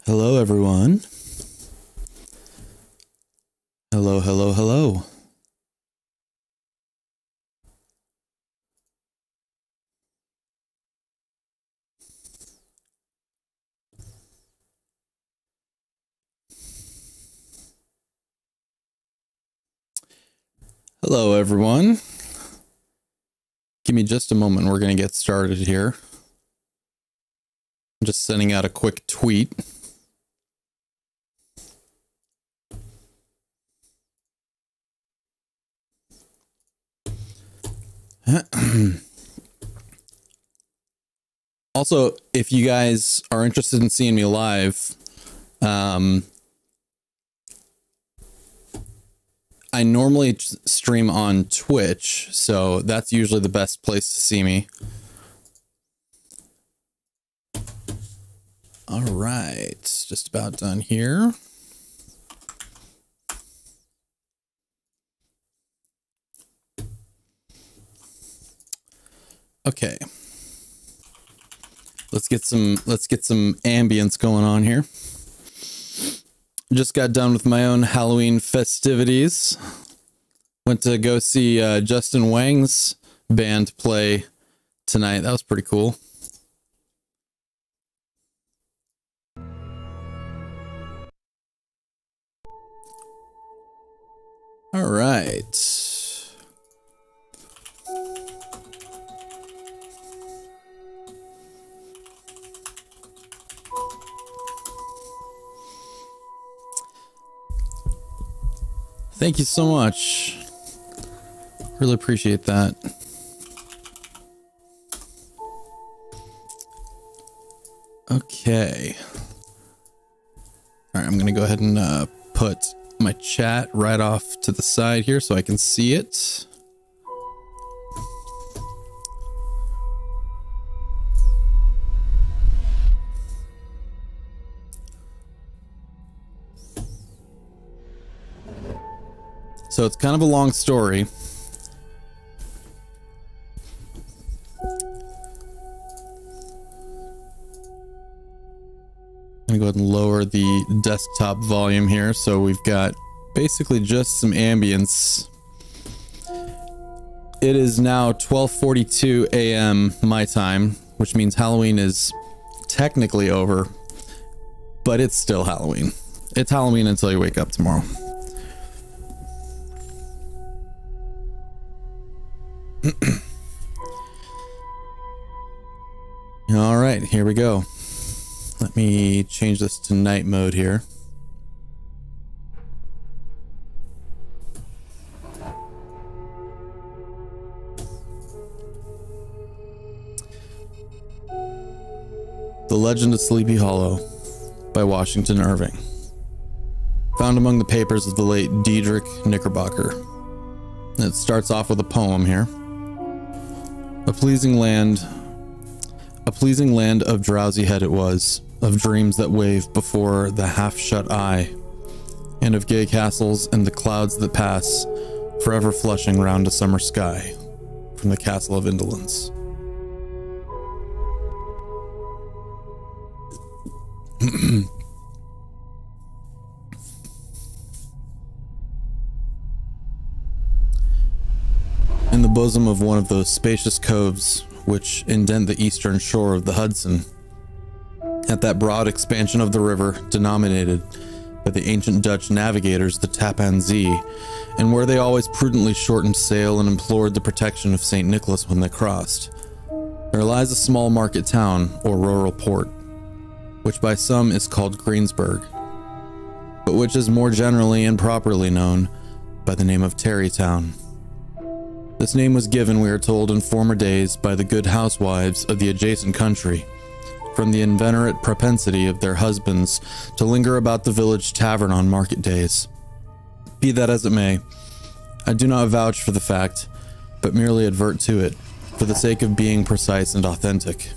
Hello, everyone. Hello, hello, hello. Hello, everyone. Give me just a moment. We're going to get started here. I'm just sending out a quick tweet. Also, if you guys are interested in seeing me live, I normally stream on Twitch, so that's usually the best place to see me. All right, just about done here. Okay. Let's get some ambience going on here. Just got done with my own Halloween festivities. Went to go see Justin Wang's band play tonight. That was pretty cool. All right. Thank you so much. Really appreciate that. Okay. All right, I'm going to go ahead and put my chat right off to the side here so I can see it. So it's kind of a long story. I'm gonna go ahead and lower the desktop volume here. So we've got basically just some ambience. It is now 12:42 a.m. my time, which means Halloween is technically over, but it's still Halloween. It's Halloween until you wake up tomorrow. All right, here we go. Let me change this to night mode here. The Legend of Sleepy Hollow by Washington Irving. Found among the papers of the late Diedrich Knickerbocker. It starts off with a poem here. A pleasing land of drowsy head it was, of dreams that wave before the half-shut eye, and of gay castles and the clouds that pass, forever flushing round a summer sky, from the castle of indolence. In the bosom of one of those spacious coves which indent the eastern shore of the Hudson, at that broad expansion of the river denominated by the ancient Dutch navigators the Tappan Zee, and where they always prudently shortened sail and implored the protection of St. Nicholas when they crossed, there lies a small market town or rural port, which by some is called Greensburg, but which is more generally and properly known by the name of Tarrytown. This name was given, we are told, in former days by the good housewives of the adjacent country, from the inveterate propensity of their husbands to linger about the village tavern on market days. Be that as it may, I do not vouch for the fact, but merely advert to it, for the sake of being precise and authentic.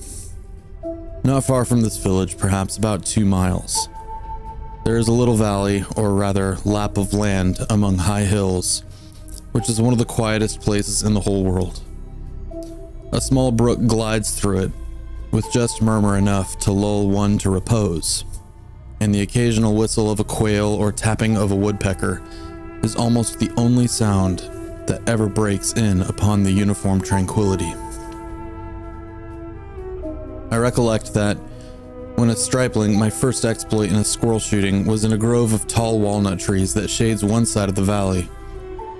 Not far from this village, perhaps about 2 miles, there is a little valley, or rather lap of land among high hills, which is one of the quietest places in the whole world. A small brook glides through it, with just murmur enough to lull one to repose, and the occasional whistle of a quail or tapping of a woodpecker is almost the only sound that ever breaks in upon the uniform tranquility. I recollect that when a stripling, my first exploit in a squirrel shooting was in a grove of tall walnut trees that shades one side of the valley.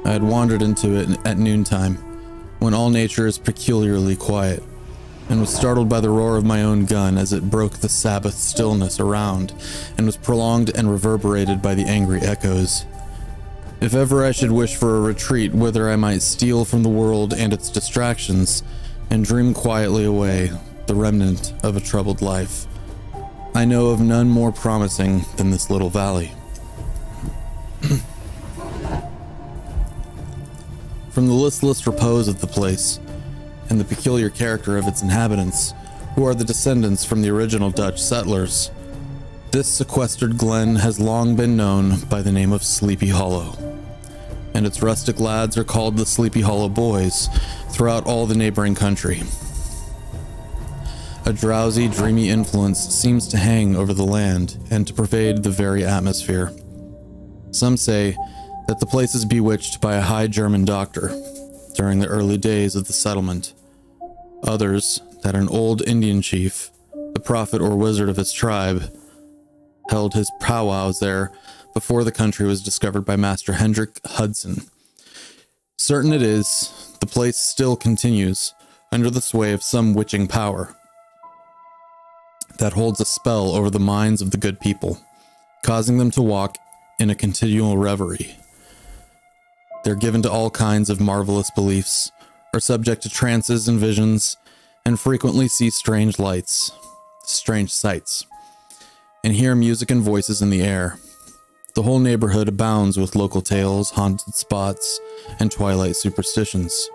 I had wandered into it at noontime, when all nature is peculiarly quiet, and was startled by the roar of my own gun as it broke the Sabbath stillness around, and was prolonged and reverberated by the angry echoes. If ever I should wish for a retreat whither I might steal from the world and its distractions, and dream quietly away the remnant of a troubled life, I know of none more promising than this little valley. From the listless repose of the place, and the peculiar character of its inhabitants, who are the descendants from the original Dutch settlers, this sequestered glen has long been known by the name of Sleepy Hollow, and its rustic lads are called the Sleepy Hollow Boys throughout all the neighboring country. A drowsy, dreamy influence seems to hang over the land and to pervade the very atmosphere. Some say that the place is bewitched by a high German doctor during the early days of the settlement. Others, that an old Indian chief, the prophet or wizard of his tribe, held his powwows there before the country was discovered by Master Hendrik Hudson. Certain it is, the place still continues under the sway of some witching power that holds a spell over the minds of the good people, causing them to walk in a continual reverie. They're given to all kinds of marvelous beliefs, are subject to trances and visions, and frequently see strange sights, and hear music and voices in the air. The whole neighborhood abounds with local tales, haunted spots, and twilight superstitions.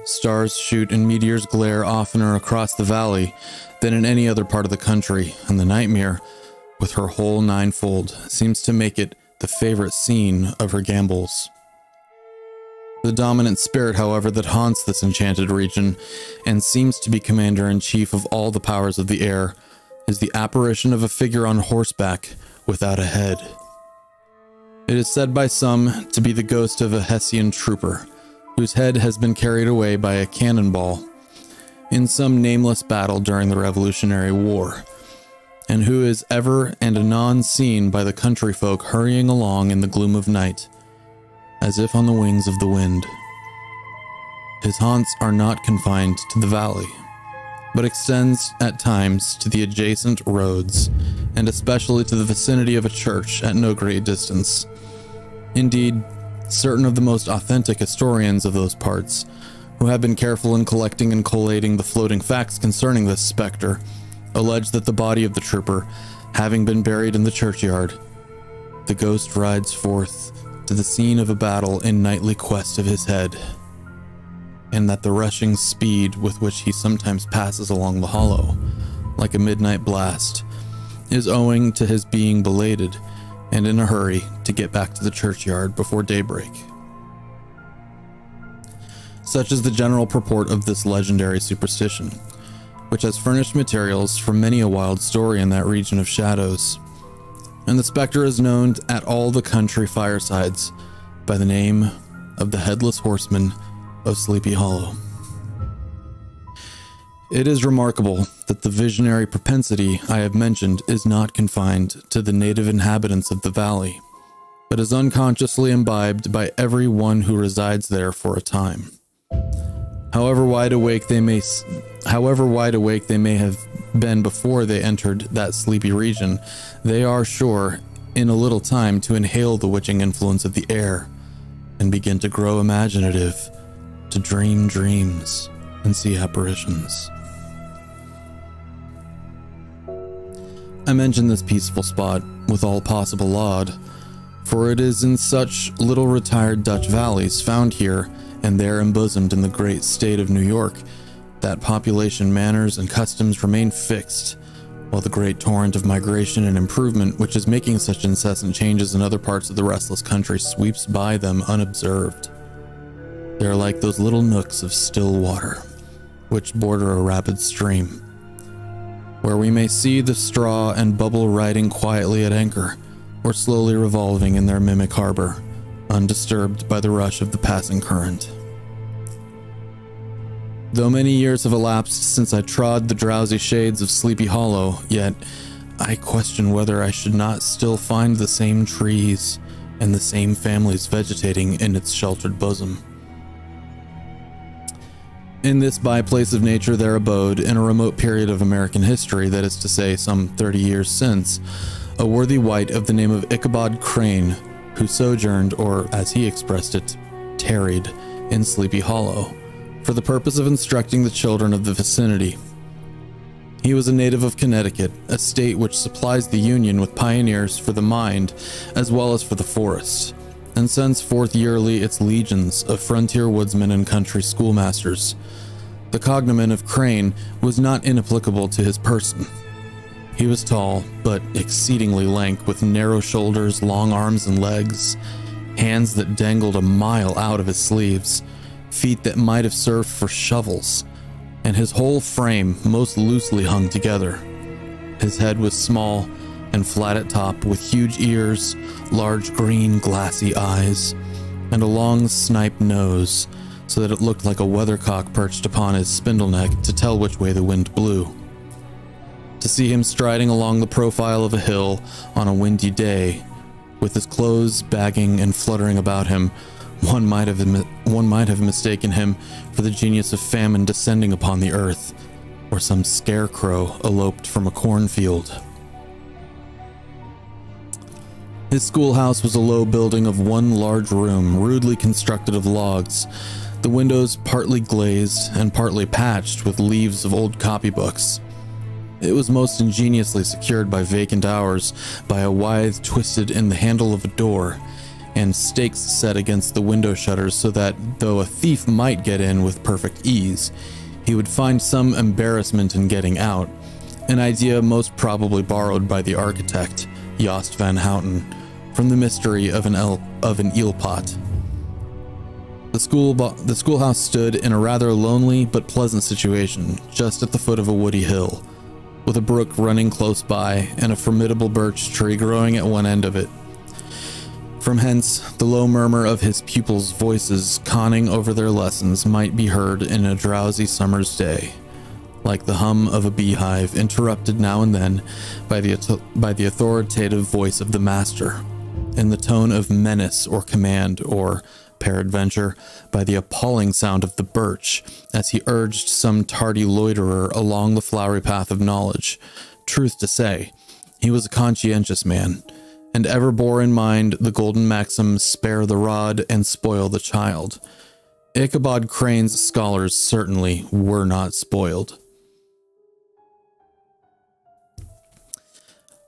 Stars shoot and meteors glare oftener across the valley than in any other part of the country, and the nightmare, with her whole ninefold, seems to make it the favorite scene of her gambols. The dominant spirit, however, that haunts this enchanted region, and seems to be commander-in-chief of all the powers of the air, is the apparition of a figure on horseback without a head. It is said by some to be the ghost of a Hessian trooper, whose head has been carried away by a cannonball in some nameless battle during the Revolutionary War, and who is ever and anon seen by the country folk hurrying along in the gloom of night, as if on the wings of the wind. His haunts are not confined to the valley, but extends at times to the adjacent roads, and especially to the vicinity of a church at no great distance. Indeed, certain of the most authentic historians of those parts, who have been careful in collecting and collating the floating facts concerning this specter, allege that the body of the trooper, having been buried in the churchyard, the ghost rides forth to the scene of a battle in nightly quest of his head, and that the rushing speed with which he sometimes passes along the hollow, like a midnight blast, is owing to his being belated and in a hurry to get back to the churchyard before daybreak. Such is the general purport of this legendary superstition, which has furnished materials for many a wild story in that region of shadows, and the specter is known at all the country firesides by the name of the Headless Horseman of Sleepy Hollow. It is remarkable that the visionary propensity I have mentioned is not confined to the native inhabitants of the valley, but is unconsciously imbibed by every one who resides there for a time. However wide awake they may have been before they entered that sleepy region, they are sure, in a little time, to inhale the witching influence of the air, and begin to grow imaginative, to dream dreams, and see apparitions. I mention this peaceful spot with all possible laud, for it is in such little retired Dutch valleys found here and there embosomed in the great state of New York that population, manners, and customs remain fixed, while the great torrent of migration and improvement which is making such incessant changes in other parts of the restless country sweeps by them unobserved. They are like those little nooks of still water which border a rapid stream, where we may see the straw and bubble riding quietly at anchor, or slowly revolving in their mimic harbor, undisturbed by the rush of the passing current. Though many years have elapsed since I trod the drowsy shades of Sleepy Hollow, yet I question whether I should not still find the same trees and the same families vegetating in its sheltered bosom. In this byplace of nature there abode, in a remote period of American history, that is to say some 30 years since, a worthy wight of the name of Ichabod Crane, who sojourned, or as he expressed it, tarried, in Sleepy Hollow, for the purpose of instructing the children of the vicinity. He was a native of Connecticut, a state which supplies the Union with pioneers for the mind as well as for the forest, and sends forth yearly its legions of frontier woodsmen and country schoolmasters. The cognomen of Crane was not inapplicable to his person. He was tall, but exceedingly lank, with narrow shoulders, long arms and legs, hands that dangled a mile out of his sleeves, feet that might have served for shovels, and his whole frame most loosely hung together. His head was small and flat at top, with huge ears, large green glassy eyes, and a long snipe nose, so that it looked like a weathercock perched upon his spindle neck to tell which way the wind blew. To see him striding along the profile of a hill on a windy day, with his clothes bagging and fluttering about him, one might have mistaken him for the genius of famine descending upon the earth, or some scarecrow eloped from a cornfield. His schoolhouse was a low building of one large room, rudely constructed of logs, the windows partly glazed and partly patched with leaves of old copybooks. It was most ingeniously secured by vacant hours by a withe twisted in the handle of a door, and stakes set against the window shutters, so that, though a thief might get in with perfect ease, he would find some embarrassment in getting out, an idea most probably borrowed by the architect, Jost van Houten, from the mystery of an eelpot. The schoolhouse stood in a rather lonely but pleasant situation, just at the foot of a woody hill, with a brook running close by and a formidable birch tree growing at one end of it. From hence, the low murmur of his pupils' voices conning over their lessons might be heard in a drowsy summer's day, like the hum of a beehive, interrupted now and then by the authoritative voice of the master, in the tone of menace or command, or, peradventure, by the appalling sound of the birch, as he urged some tardy loiterer along the flowery path of knowledge. Truth to say, he was a conscientious man, and ever bore in mind the golden maxim, spare the rod and spoil the child. Ichabod Crane's scholars certainly were not spoiled.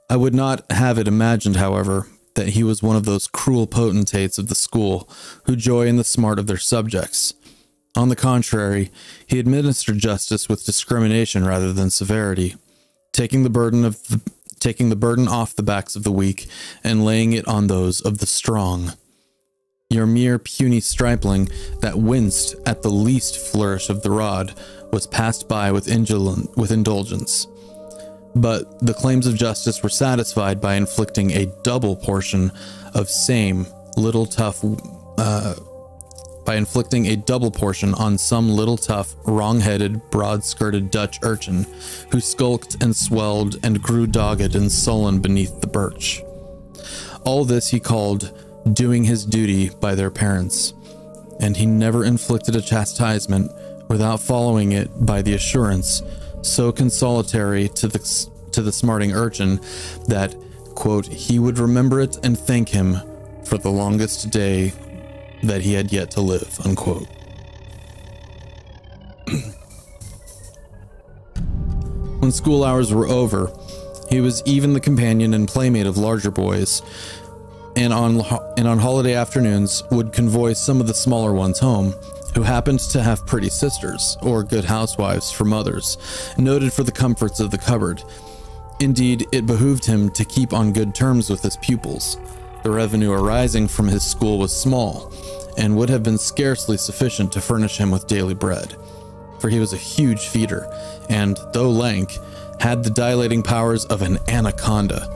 I would not have it imagined, however, that he was one of those cruel potentates of the school who joy in the smart of their subjects. On the contrary, he administered justice with discrimination rather than severity, taking the burden off the backs of the weak and laying it on those of the strong. Your mere puny stripling that winced at the least flourish of the rod was passed by with indulgence. But the claims of justice were satisfied by inflicting a double portion on some little tough, wrong-headed, broad-skirted Dutch urchin, who skulked and swelled and grew dogged and sullen beneath the birch. All this he called doing his duty by their parents, and he never inflicted a chastisement without following it by the assurance, so consolatory to the smarting urchin, that, quote, he would remember it and thank him for the longest day that he had yet to live, unquote. When school hours were over, he was even the companion and playmate of larger boys, and on holiday afternoons would convoy some of the smaller ones home, who happened to have pretty sisters, or good housewives for mothers, noted for the comforts of the cupboard. Indeed, it behooved him to keep on good terms with his pupils. The revenue arising from his school was small, and would have been scarcely sufficient to furnish him with daily bread, for he was a huge feeder, and, though lank, had the dilating powers of an anaconda.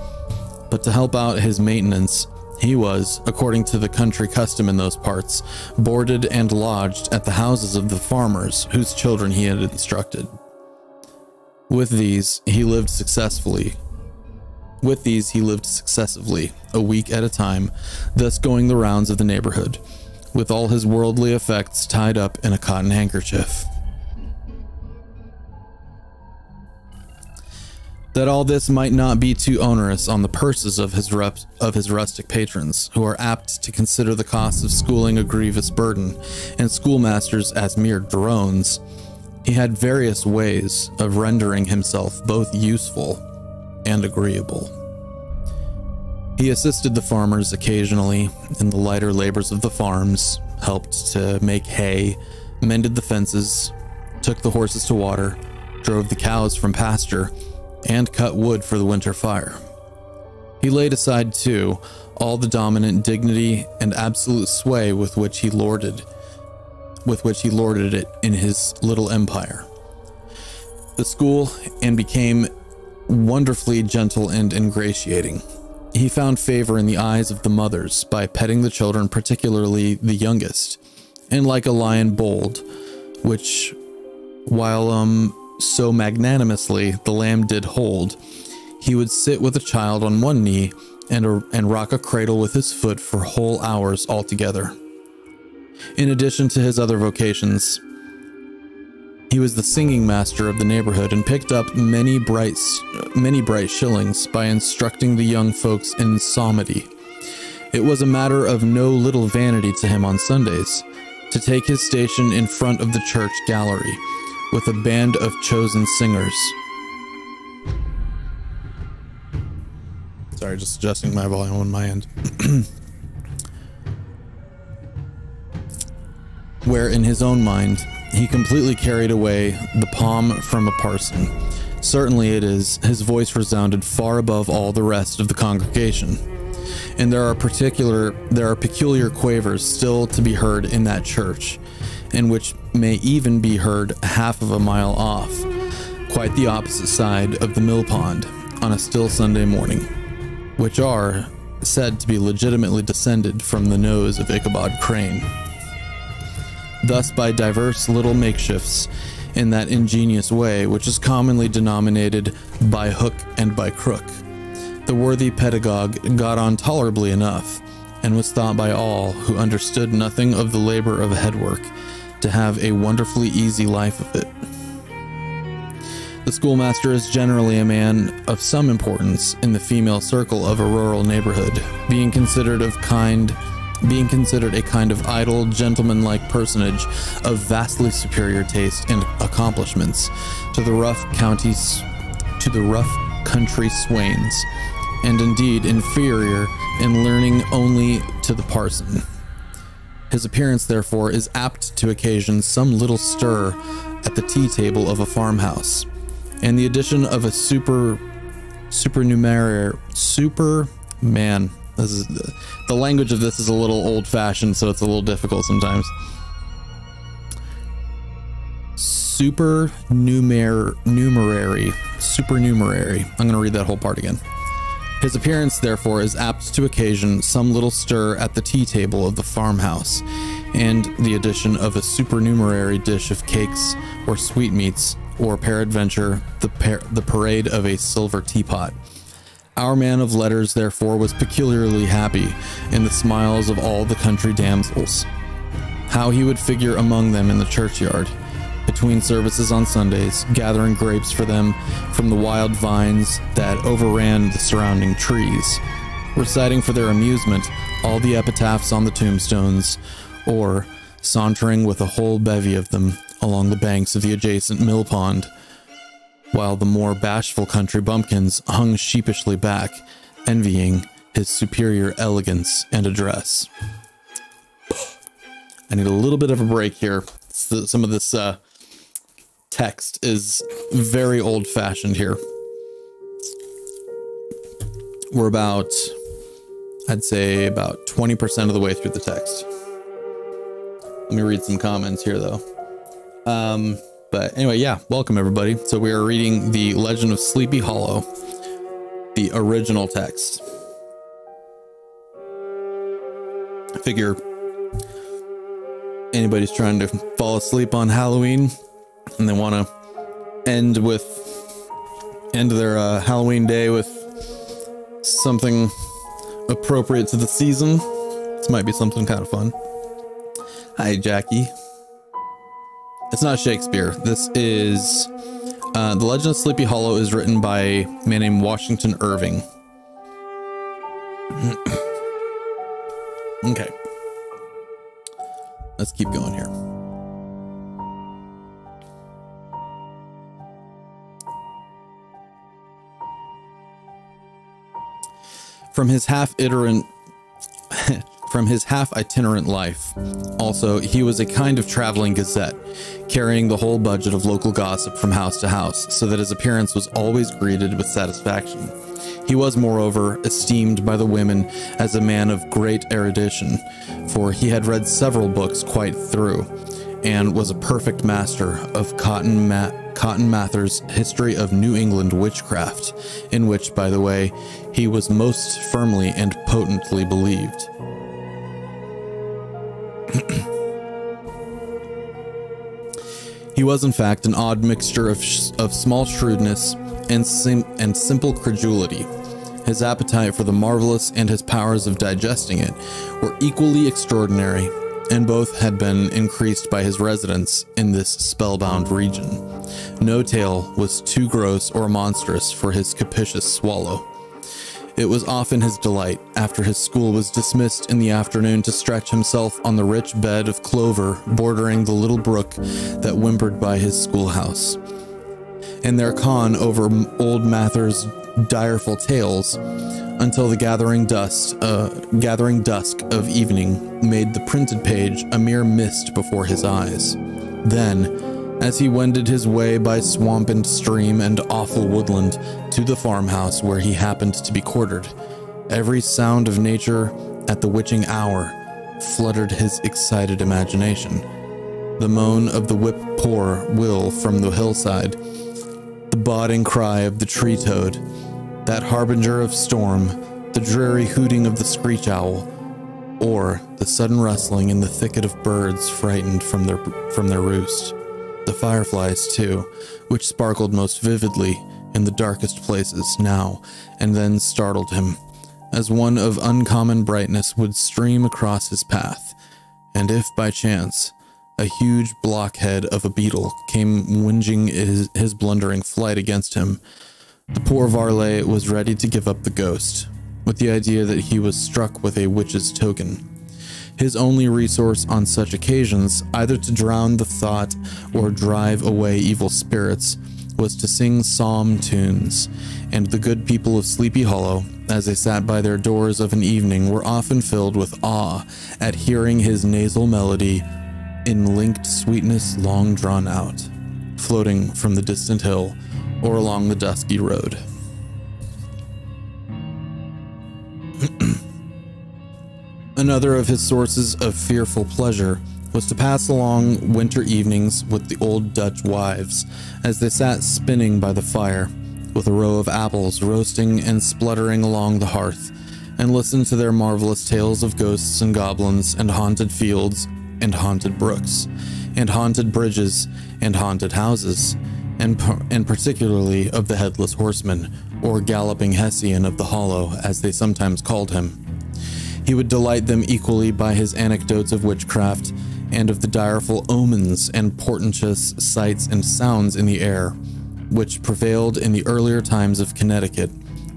But to help out his maintenance, he was, according to the country custom in those parts, boarded and lodged at the houses of the farmers whose children he had instructed. With these, he lived successively, a week at a time, thus going the rounds of the neighborhood, with all his worldly effects tied up in a cotton handkerchief. That all this might not be too onerous on the purses of his rustic patrons, who are apt to consider the cost of schooling a grievous burden, and schoolmasters as mere drones, he had various ways of rendering himself both useful and agreeable. He assisted the farmers occasionally in the lighter labors of the farms, helped to make hay, mended the fences, took the horses to water, drove the cows from pasture, and cut wood for the winter fire. He laid aside, too, all the dominant dignity and absolute sway with which he lorded it in his little empire. The school, and became wonderfully gentle and ingratiating. He found favor in the eyes of the mothers by petting the children, particularly the youngest, and like a lion bold, which, while so magnanimously the lamb did hold, he would sit with a child on one knee and rock a cradle with his foot for whole hours altogether. In addition to his other vocations, he was the singing master of the neighborhood and picked up many bright shillings by instructing the young folks in psalmody. It was a matter of no little vanity to him on Sundays to take his station in front of the church gallery with a band of chosen singers. Sorry, just adjusting my volume on my end. Where in his own mind, he completely carried away the palm from a parson. Certainly it is, his voice resounded far above all the rest of the congregation. And there are peculiar quavers still to be heard in that church, and which may even be heard half of a mile off, quite the opposite side of the mill pond, on a still Sunday morning, which are said to be legitimately descended from the nose of Ichabod Crane. Thus, by diverse little makeshifts, in that ingenious way which is commonly denominated by hook and by crook, the worthy pedagogue got on tolerably enough, and was thought by all who understood nothing of the labor of headwork to have a wonderfully easy life of it. The schoolmaster is generally a man of some importance in the female circle of a rural neighborhood, being considered a kind of idle, gentlemanlike personage of vastly superior taste and accomplishments to the rough country swains, and indeed inferior in learning only to the parson. His appearance, therefore, is apt to occasion some little stir at the tea table of a farmhouse, and the addition of a the language of this is a little old-fashioned, so it's a little difficult sometimes. Supernumerary. I'm going to read that whole part again. His appearance, therefore, is apt to occasion some little stir at the tea table of the farmhouse, and the addition of a supernumerary dish of cakes or sweetmeats, or peradventure the parade of a silver teapot. Our man of letters, therefore, was peculiarly happy in the smiles of all the country damsels. How he would figure among them in the churchyard, between services on Sundays, gathering grapes for them from the wild vines that overran the surrounding trees, reciting for their amusement all the epitaphs on the tombstones, or sauntering with a whole bevy of them along the banks of the adjacent mill pond, while the more bashful country bumpkins hung sheepishly back, envying his superior elegance and address. I need a little bit of a break here. Some of this text is very old-fashioned here. We're about, I'd say, about 20% of the way through the text. Let me read some comments here, though. But anyway, yeah, welcome everybody. So we are reading The Legend of Sleepy Hollow, the original text. I figure anybody's trying to fall asleep on Halloween and they want to end their Halloween day with something appropriate to the season. This might be something kind of fun. Hi, Jackie. It's not Shakespeare. This is The Legend of Sleepy Hollow is written by a man named Washington Irving. Okay. Let's keep going here. From his half-itinerant life, also, he was a kind of traveling gazette, carrying the whole budget of local gossip from house to house, so that his appearance was always greeted with satisfaction. He was, moreover, esteemed by the women as a man of great erudition, for he had read several books quite through, and was a perfect master of Cotton Mather's History of New England Witchcraft, in which, by the way, he was most firmly and potently believed. He was, in fact, an odd mixture of small shrewdness and simple credulity. His appetite for the marvelous and his powers of digesting it were equally extraordinary, and both had been increased by his residence in this spellbound region. No tale was too gross or monstrous for his capricious swallow. It was often his delight, after his school was dismissed in the afternoon, to stretch himself on the rich bed of clover bordering the little brook that whimpered by his schoolhouse, and there con over old Mather's direful tales until the gathering dusk of evening made the printed page a mere mist before his eyes. Then, as he wended his way by swamp and stream and awful woodland to the farmhouse where he happened to be quartered, every sound of nature at the witching hour fluttered his excited imagination. The moan of the whip-poor will from the hillside, the bodding cry of the tree-toad, that harbinger of storm, the dreary hooting of the screech-owl, or the sudden rustling in the thicket of birds frightened from their roost. The fireflies, too, which sparkled most vividly in the darkest places now and then startled him, as one of uncommon brightness would stream across his path, and if by chance a huge blockhead of a beetle came whinging his blundering flight against him, the poor varlet was ready to give up the ghost, with the idea that he was struck with a witch's token. His only resource on such occasions, either to drown the thought or drive away evil spirits, was to sing psalm tunes, and the good people of Sleepy Hollow, as they sat by their doors of an evening, were often filled with awe at hearing his nasal melody in linked sweetness long drawn out, floating from the distant hill or along the dusky road. Another of his sources of fearful pleasure was to pass along winter evenings with the old Dutch wives, as they sat spinning by the fire, with a row of apples roasting and spluttering along the hearth, and listen to their marvelous tales of ghosts and goblins, and haunted fields, and haunted brooks, and haunted bridges, and haunted houses, and particularly of the Headless Horseman, or Galloping Hessian of the Hollow, as they sometimes called him. He would delight them equally by his anecdotes of witchcraft, and of the direful omens and portentous sights and sounds in the air, which prevailed in the earlier times of Connecticut,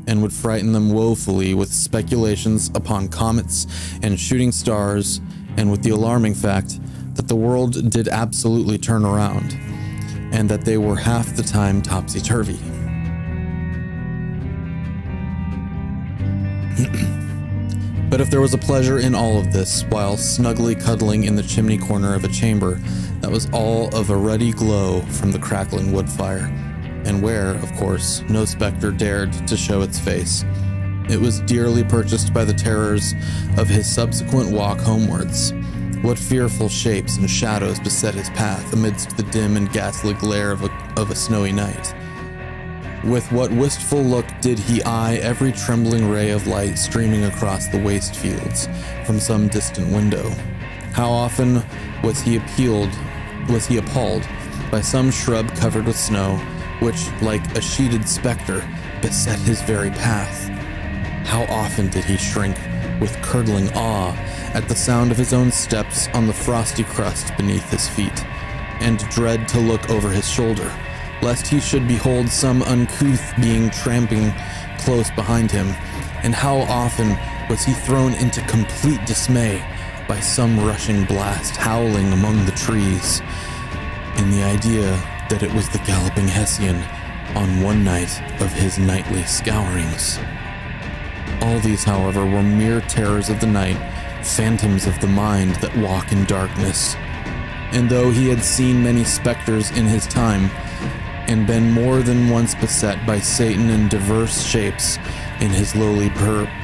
and would frighten them woefully with speculations upon comets and shooting stars, and with the alarming fact that the world did absolutely turn around, and that they were half the time topsy-turvy. But if there was a pleasure in all of this, while snugly cuddling in the chimney corner of a chamber that was all of a ruddy glow from the crackling wood fire, and where, of course, no specter dared to show its face, it was dearly purchased by the terrors of his subsequent walk homewards, What fearful shapes and shadows beset his path amidst the dim and ghastly glare of a snowy night? With what wistful look did he eye every trembling ray of light streaming across the waste fields from some distant window? How often was he appalled by some shrub covered with snow, which, like a sheeted specter, beset his very path? How often did he shrink with curdling awe at the sound of his own steps on the frosty crust beneath his feet, and dread to look over his shoulder, lest he should behold some uncouth being tramping close behind him? And how often was he thrown into complete dismay by some rushing blast howling among the trees, in the idea that it was the galloping Hessian on one night of his nightly scourings. All these, however, were mere terrors of the night, phantoms of the mind that walk in darkness. And though he had seen many specters in his time, and been more than once beset by Satan in diverse shapes in his lowly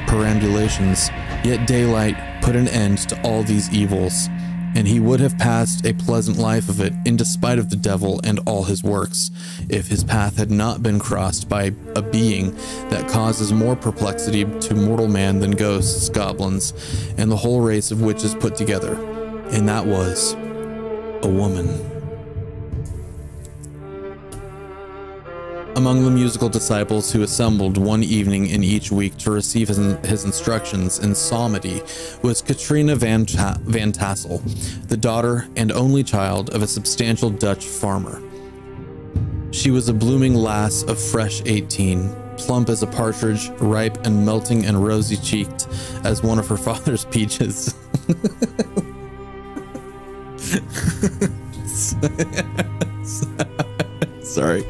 perambulations, yet daylight put an end to all these evils, and he would have passed a pleasant life of it in despite of the devil and all his works, if his path had not been crossed by a being that causes more perplexity to mortal man than ghosts, goblins, and the whole race of witches put together, and that was a woman. Among the musical disciples who assembled one evening in each week to receive his instructions in psalmody was Katrina van Tassel, the daughter and only child of a substantial Dutch farmer. She was a blooming lass of fresh 18, plump as a partridge, ripe and melting and rosy-cheeked as one of her father's peaches. Sorry.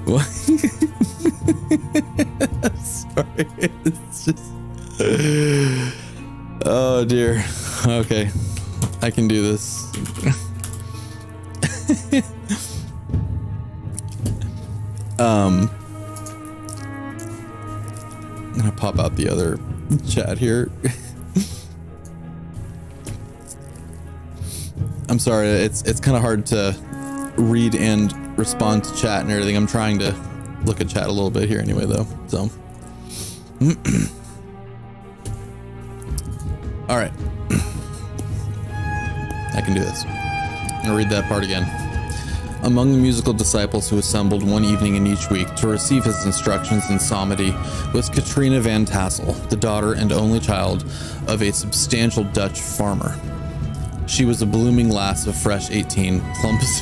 What? Sorry, it's just... Oh dear. Okay, I can do this. I'm gonna pop out the other chat here. I'm sorry, it's kind of hard to read and respond to chat and everything. I'm trying to look at chat a little bit here anyway, though. So, all right, I can do this. I'm gonna read that part again. Among the musical disciples who assembled one evening in each week to receive his instructions in psalmody was Katrina van Tassel, the daughter and only child of a substantial Dutch farmer. She was a blooming lass of fresh 18, plump as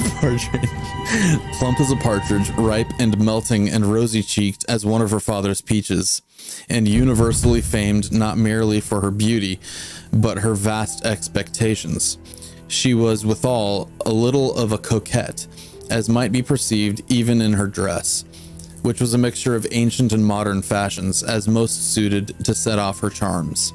a partridge, ripe and melting and rosy-cheeked as one of her father's peaches, and universally famed not merely for her beauty, but her vast expectations. She was withal a little of a coquette, as might be perceived even in her dress, which was a mixture of ancient and modern fashions, as most suited to set off her charms.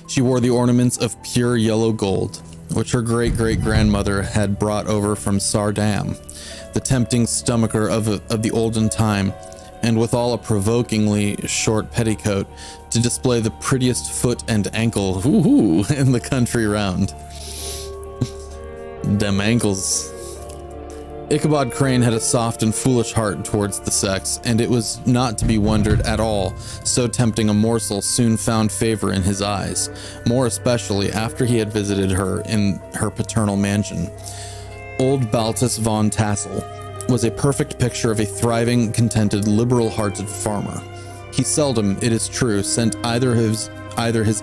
She wore the ornaments of pure yellow gold, which her great-great-grandmother had brought over from Sardam, the tempting stomacher of the olden time, and withal a provokingly short petticoat to display the prettiest foot and ankle in the country round. Dem ankles. Ichabod Crane had a soft and foolish heart towards the sex, and it was not to be wondered at all so tempting a morsel soon found favor in his eyes, more especially after he had visited her in her paternal mansion. Old Baltus von Tassel was a perfect picture of a thriving, contented, liberal-hearted farmer. He seldom, it is true, sent either his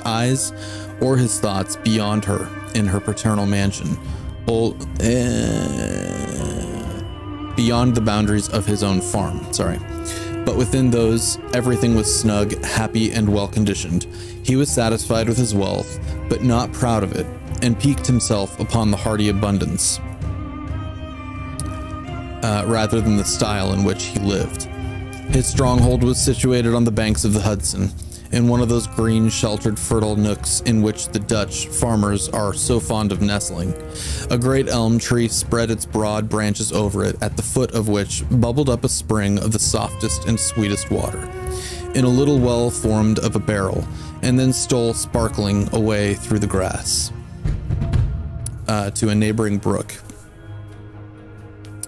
eyes or his thoughts beyond her in her paternal mansion, beyond the boundaries of his own farm, but within those everything was snug, happy, and well-conditioned. He was satisfied with his wealth, but not proud of it, and piqued himself upon the hearty abundance, rather than the style in which he lived. His stronghold was situated on the banks of the Hudson, in one of those green, sheltered, fertile nooks in which the Dutch farmers are so fond of nestling. A great elm tree spread its broad branches over it, at the foot of which bubbled up a spring of the softest and sweetest water, in a little well formed of a barrel, and then stole sparkling away through the grass to a neighboring brook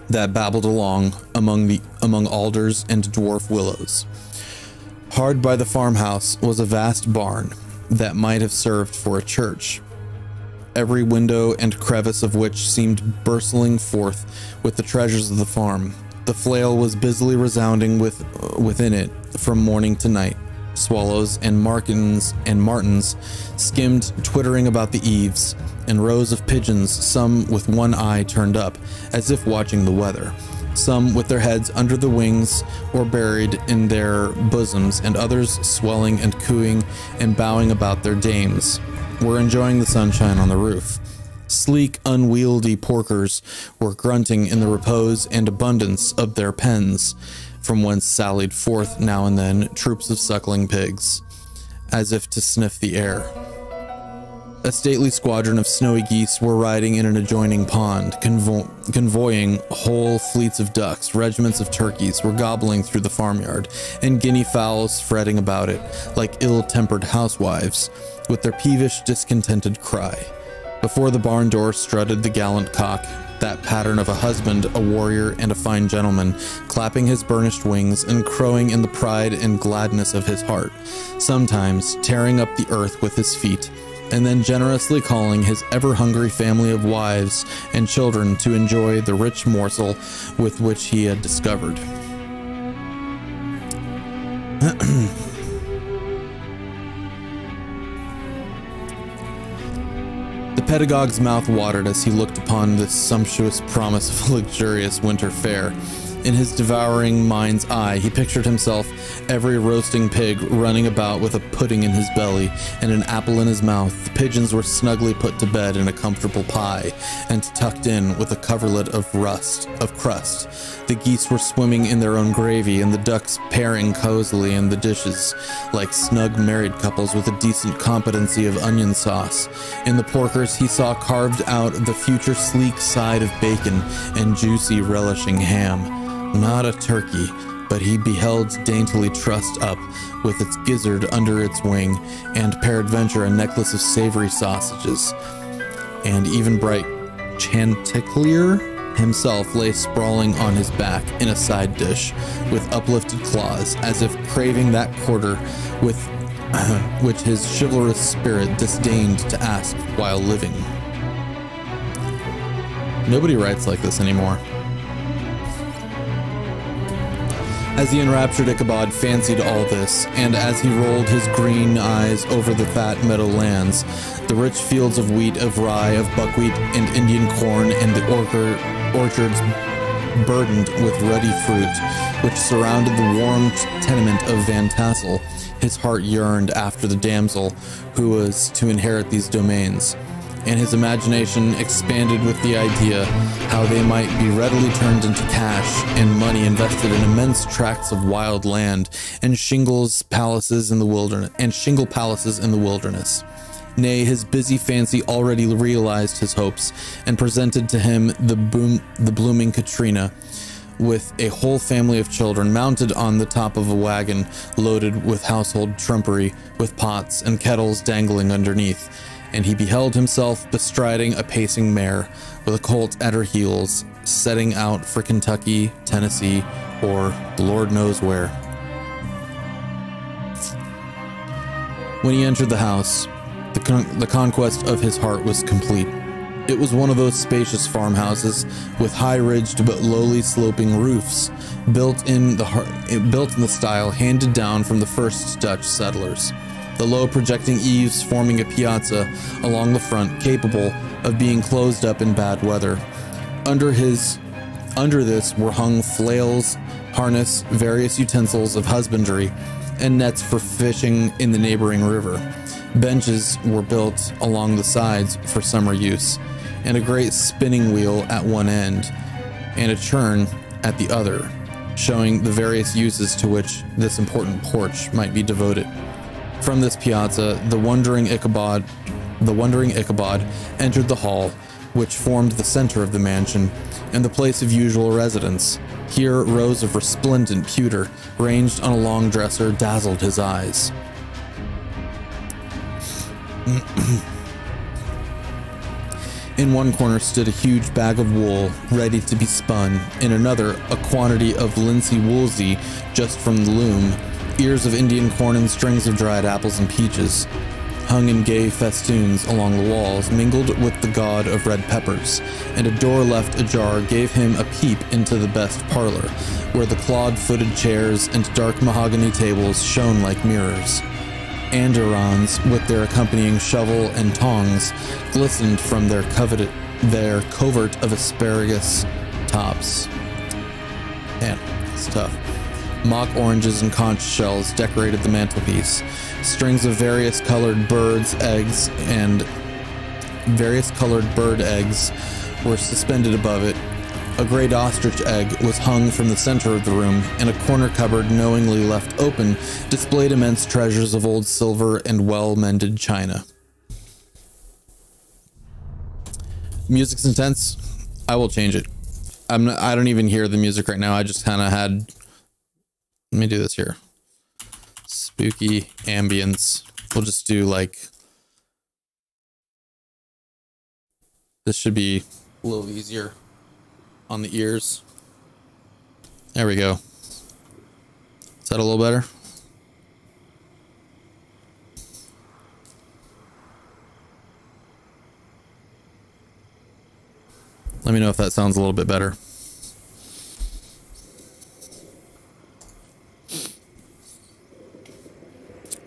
that babbled along among alders and dwarf willows. Hard by the farmhouse was a vast barn that might have served for a church, every window and crevice of which seemed bursting forth with the treasures of the farm. The flail was busily resounding within it from morning to night. Swallows and martins skimmed twittering about the eaves, and rows of pigeons, some with one eye turned up, as if watching the weather, some with their heads under the wings or buried in their bosoms, and others swelling and cooing and bowing about their dames, were enjoying the sunshine on the roof. Sleek, unwieldy porkers were grunting in the repose and abundance of their pens, from whence sallied forth now and then troops of suckling pigs, as if to sniff the air. A stately squadron of snowy geese were riding in an adjoining pond, convoying whole fleets of ducks. Regiments of turkeys were gobbling through the farmyard, and guinea fowls fretting about it, like ill-tempered housewives, with their peevish, discontented cry. Before the barn door strutted the gallant cock, that pattern of a husband, a warrior, and a fine gentleman, clapping his burnished wings and crowing in the pride and gladness of his heart, sometimes tearing up the earth with his feet, and then generously calling his ever-hungry family of wives and children to enjoy the rich morsel with which he had discovered. The pedagogue's mouth watered as he looked upon this sumptuous promise of luxurious winter fare. In his devouring mind's eye, he pictured himself, every roasting pig, running about with a pudding in his belly and an apple in his mouth. The pigeons were snugly put to bed in a comfortable pie and tucked in with a coverlet of crust. The geese were swimming in their own gravy, and the ducks pairing cozily in the dishes, like snug married couples with a decent competency of onion sauce. In the porkers, he saw carved out the future sleek side of bacon and juicy, relishing ham. Not a turkey, but he beheld daintily trussed up, with its gizzard under its wing, and peradventure a necklace of savory sausages. And even bright Chanticleer himself lay sprawling on his back in a side dish, with uplifted claws, as if craving that quarter with which his chivalrous spirit disdained to ask while living. Nobody writes like this anymore. As the enraptured Ichabod fancied all this, and as he rolled his green eyes over the fat meadow lands, the rich fields of wheat, of rye, of buckwheat, and Indian corn, and the orchards burdened with ruddy fruit, which surrounded the warm tenement of Van Tassel, his heart yearned after the damsel who was to inherit these domains, and his imagination expanded with the idea how they might be readily turned into cash and money invested in immense tracts of wild land and shingle palaces in the wilderness. Nay, his busy fancy already realized his hopes, and presented to him the blooming Katrina, with a whole family of children mounted on the top of a wagon loaded with household trumpery, with pots and kettles dangling underneath. And he beheld himself bestriding a pacing mare, with a colt at her heels, setting out for Kentucky, Tennessee, or the Lord knows where. When he entered the house, the conquest of his heart was complete. It was one of those spacious farmhouses with high-ridged but lowly sloping roofs, built in the style handed down from the first Dutch settlers. The low projecting eaves forming a piazza along the front, capable of being closed up in bad weather. Under this were hung flails, harness, various utensils of husbandry, and nets for fishing in the neighboring river. Benches were built along the sides for summer use, and a great spinning wheel at one end, and a churn at the other, showing the various uses to which this important porch might be devoted. From this piazza, the wondering Ichabod entered the hall, which formed the center of the mansion, and the place of usual residence. Here, rows of resplendent pewter, ranged on a long dresser, dazzled his eyes. In one corner stood a huge bag of wool, ready to be spun. In another, a quantity of linsey woolsey, just from the loom, ears of Indian corn and strings of dried apples and peaches, hung in gay festoons along the walls, mingled with the god of red peppers, and a door left ajar gave him a peep into the best parlor, where the clawed-footed chairs and dark mahogany tables shone like mirrors. Andirons, with their accompanying shovel and tongs, glistened from their covert of asparagus tops. Man, it's tough. Mock oranges and conch shells decorated the mantelpiece. Strings of various colored bird eggs were suspended above it. A great ostrich egg was hung from the center of the room, and a corner cupboard, knowingly left open, displayed immense treasures of old silver and well-mended china. Music's intense. I will change it. I don't even hear the music right now. I just kind of had... Let me do this here. Spooky ambience. We'll just do like... This should be a little easier on the ears. There we go. Is that a little better? Let me know if that sounds a little bit better.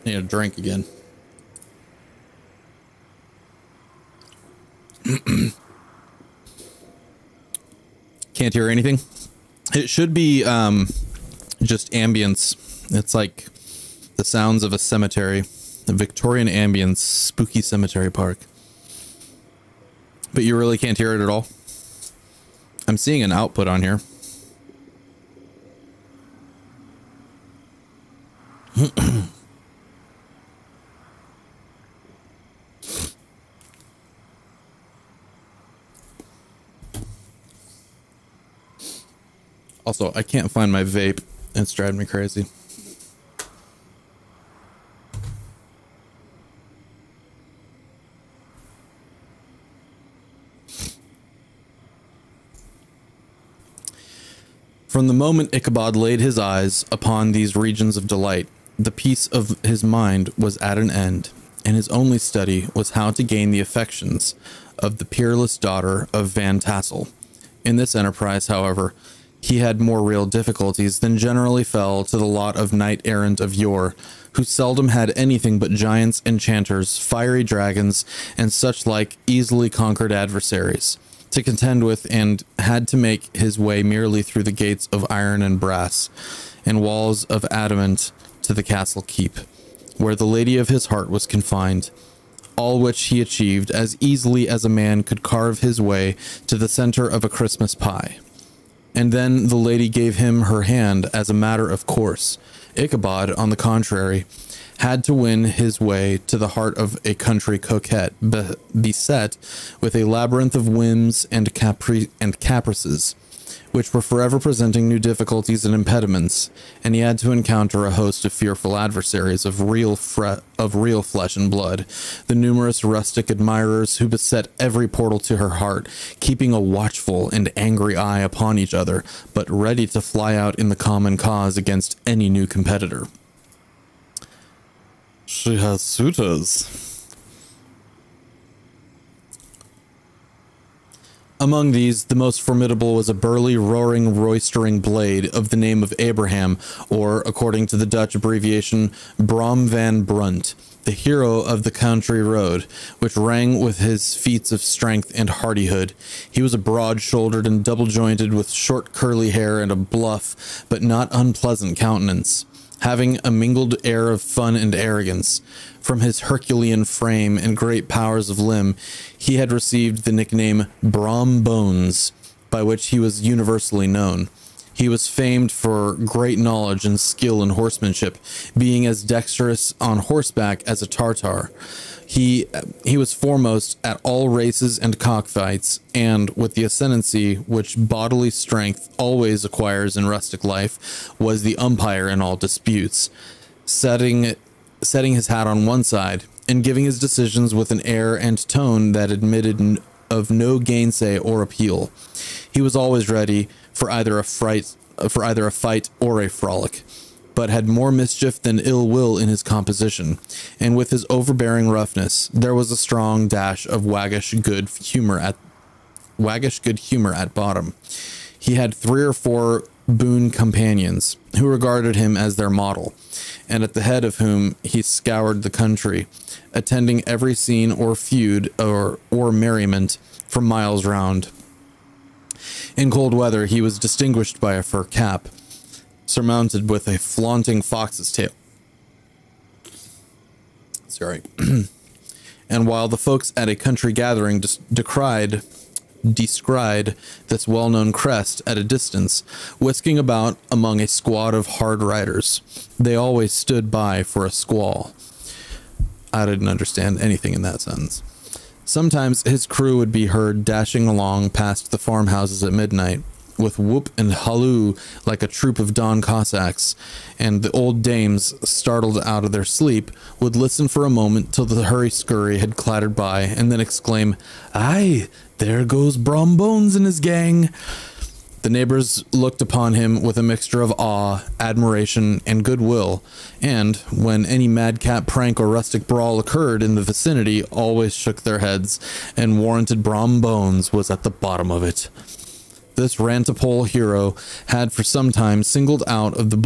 Need a drink again. Can't hear anything. It should be just ambience. It's like the sounds of a cemetery, a Victorian ambience, spooky cemetery park. But you really can't hear it at all. I'm seeing an output on here. Also, I can't find my vape. It's driving me crazy. From the moment Ichabod laid his eyes upon these regions of delight, the peace of his mind was at an end, and his only study was how to gain the affections of the peerless daughter of Van Tassel. In this enterprise, however, he had more real difficulties than generally fell to the lot of knight-errant of yore, who seldom had anything but giants, enchanters, fiery dragons, and such like easily conquered adversaries to contend with, and had to make his way merely through the gates of iron and brass, and walls of adamant to the castle keep, where the lady of his heart was confined, all which he achieved as easily as a man could carve his way to the center of a Christmas pie. And then the lady gave him her hand as a matter of course. Ichabod, on the contrary, had to win his way to the heart of a country coquette, beset with a labyrinth of whims and caprices, which were forever presenting new difficulties and impediments, and he had to encounter a host of fearful adversaries of real flesh and blood, the numerous rustic admirers who beset every portal to her heart, keeping a watchful and angry eye upon each other, but ready to fly out in the common cause against any new competitor. She has suitors. Among these, the most formidable was a burly, roaring, roistering blade of the name of Abraham, or, according to the Dutch abbreviation, Brom van Brunt, the hero of the country road, which rang with his feats of strength and hardihood. He was a broad-shouldered and double-jointed, with short curly hair and a bluff, but not unpleasant countenance, having a mingled air of fun and arrogance. From his Herculean frame and great powers of limb, he had received the nickname Brom Bones, by which he was universally known. He was famed for great knowledge and skill in horsemanship, being as dexterous on horseback as a Tartar. He was foremost at all races and cockfights, and with the ascendancy which bodily strength always acquires in rustic life, was the umpire in all disputes, setting his hat on one side and giving his decisions with an air and tone that admitted of no gainsay or appeal. He was always ready for either a fight or a frolic, but had more mischief than ill will in his composition, and with his overbearing roughness there was a strong dash of waggish good humor at bottom. He had 3 or 4 boon companions who regarded him as their model, and at the head of whom he scoured the country, attending every scene or feud or merriment for miles round. In cold weather he was distinguished by a fur cap, surmounted with a flaunting fox's tail. Sorry. And while the folks at a country gathering descried this well-known crest at a distance, whisking about among a squad of hard riders, they always stood by for a squall. I didn't understand anything in that sentence. Sometimes his crew would be heard dashing along past the farmhouses at midnight, with whoop and halloo like a troop of Don Cossacks, and the old dames, startled out of their sleep, would listen for a moment till the hurry-scurry had clattered by, and then exclaim, "Aye, there goes Brom Bones and his gang." The neighbors looked upon him with a mixture of awe, admiration, and goodwill, and, when any madcap prank or rustic brawl occurred in the vicinity, always shook their heads, and warranted Brom Bones was at the bottom of it. This rantipole hero had for some time singled out the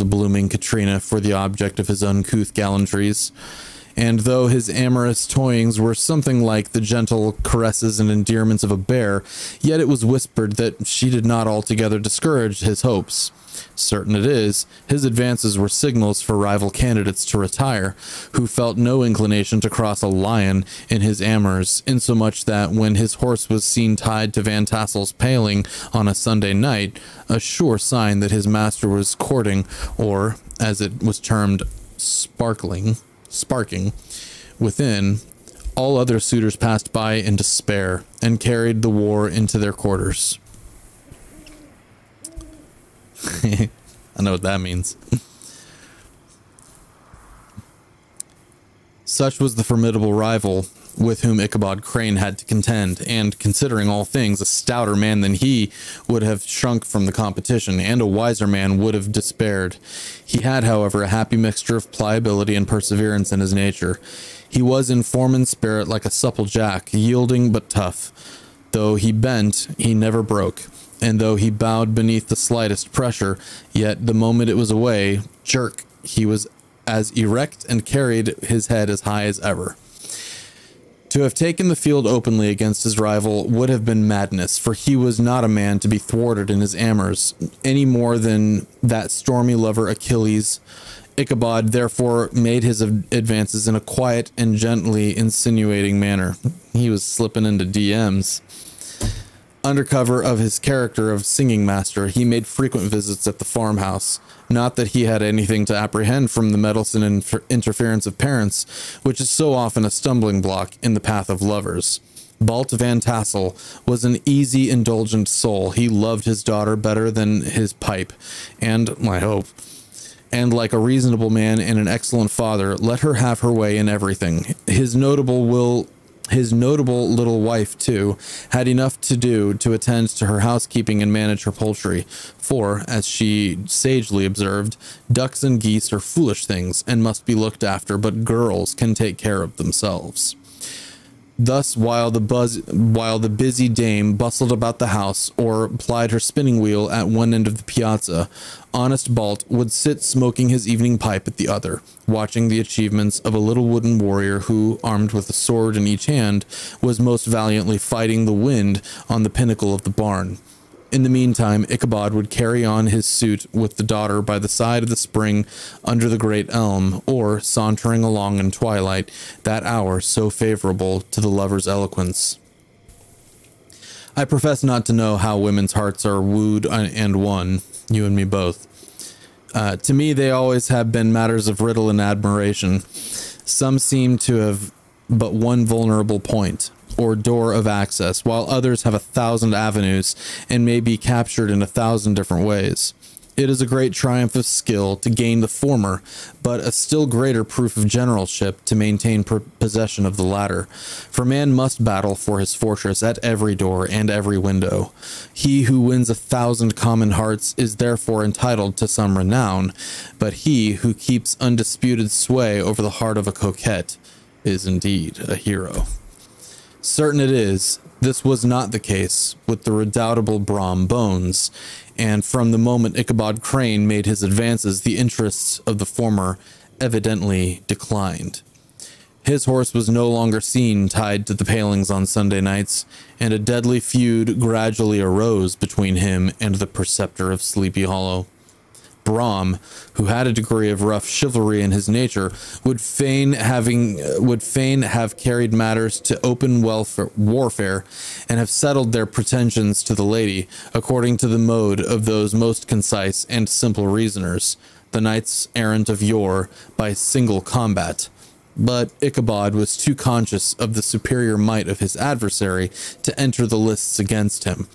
blooming Katrina for the object of his uncouth gallantries, and though his amorous toyings were something like the gentle caresses and endearments of a bear, yet it was whispered that she did not altogether discourage his hopes. Certain it is, his advances were signals for rival candidates to retire, who felt no inclination to cross a lion in his amours, insomuch that when his horse was seen tied to Van Tassel's paling on a Sunday night, a sure sign that his master was courting, or, as it was termed, sparking, within, all other suitors passed by in despair, and carried the war into their quarters. I know what that means. Such was the formidable rival with whom Ichabod Crane had to contend, and, considering all things, a stouter man than he would have shrunk from the competition, and a wiser man would have despaired. He had, however, a happy mixture of pliability and perseverance in his nature. He was in form and spirit like a supple jack, yielding but tough. Though he bent, he never broke, and though he bowed beneath the slightest pressure, yet the moment it was away, jerk, he was as erect and carried his head as high as ever. To have taken the field openly against his rival would have been madness, for he was not a man to be thwarted in his amours, any more than that stormy lover Achilles. Ichabod therefore made his advances in a quiet and gently insinuating manner. He was slipping into DMs. Under cover of his character of singing master, he made frequent visits at the farmhouse. Not that he had anything to apprehend from the meddlesome interference of parents, which is so often a stumbling block in the path of lovers. Balt Van Tassel was an easy, indulgent soul. He loved his daughter better than his pipe, and, I hope, and like a reasonable man and an excellent father, let her have her way in everything. His notable little wife, too, had enough to do to attend to her housekeeping and manage her poultry, for, as she sagely observed, ducks and geese are foolish things and must be looked after, but girls can take care of themselves. Thus, while the busy dame bustled about the house or plied her spinning wheel at one end of the piazza, honest Balt would sit smoking his evening pipe at the other, watching the achievements of a little wooden warrior who, armed with a sword in each hand, was most valiantly fighting the wind on the pinnacle of the barn. In the meantime, Ichabod would carry on his suit with the daughter by the side of the spring under the great elm, or sauntering along in twilight, that hour so favorable to the lover's eloquence. I profess not to know how women's hearts are wooed and won, you and me both. To me, they always have been matters of riddle and admiration. Some seem to have but one vulnerable point, or door of access, while others have 1,000 avenues and may be captured in 1,000 different ways. It is a great triumph of skill to gain the former, but a still greater proof of generalship to maintain possession of the latter. For man must battle for his fortress at every door and every window. He who wins 1,000 common hearts is therefore entitled to some renown, but he who keeps undisputed sway over the heart of a coquette is indeed a hero. Certain it is, this was not the case with the redoubtable Brom Bones, and from the moment Ichabod Crane made his advances, the interests of the former evidently declined. His horse was no longer seen tied to the palings on Sunday nights, and a deadly feud gradually arose between him and the preceptor of Sleepy Hollow. Brom, who had a degree of rough chivalry in his nature, would fain have carried matters to open warfare, and have settled their pretensions to the lady, according to the mode of those most concise and simple reasoners, the knights errant of yore, by single combat. But Ichabod was too conscious of the superior might of his adversary to enter the lists against him.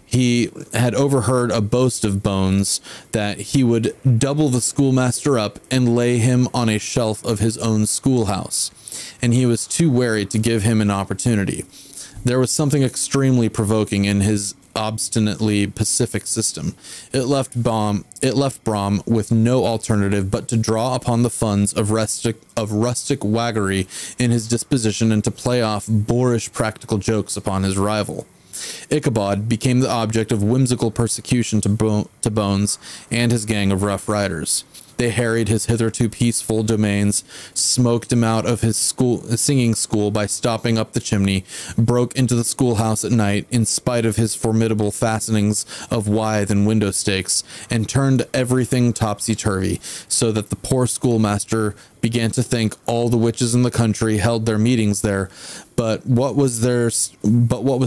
He had overheard a boast of Bones that he would double the schoolmaster up and lay him on a shelf of his own schoolhouse, and he was too wary to give him an opportunity. There was something extremely provoking in his obstinately pacific system. It left Brom with no alternative but to draw upon the funds of rustic waggery in his disposition and to play off boorish practical jokes upon his rival. Ichabod became the object of whimsical persecution to Bones and his gang of rough riders. They harried his hitherto peaceful domains, smoked him out of his singing school by stopping up the chimney, broke into the schoolhouse at night in spite of his formidable fastenings of withe and window stakes, and turned everything topsy-turvy, so that the poor schoolmaster began to think all the witches in the country held their meetings there. But what was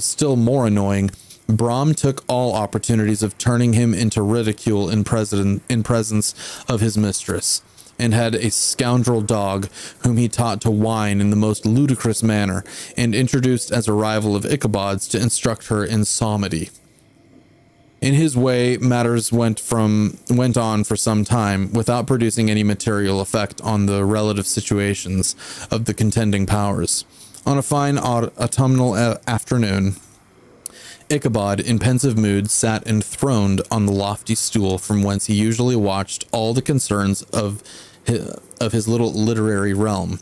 still more annoying, Brom took all opportunities of turning him into ridicule in presence of his mistress, and had a scoundrel dog whom he taught to whine in the most ludicrous manner, and introduced as a rival of Ichabod's to instruct her in psalmody. In his way, matters went on for some time, without producing any material effect on the relative situations of the contending powers. On a fine autumnal afternoon, Ichabod, in pensive mood, sat enthroned on the lofty stool from whence he usually watched all the concerns of his little literary realm.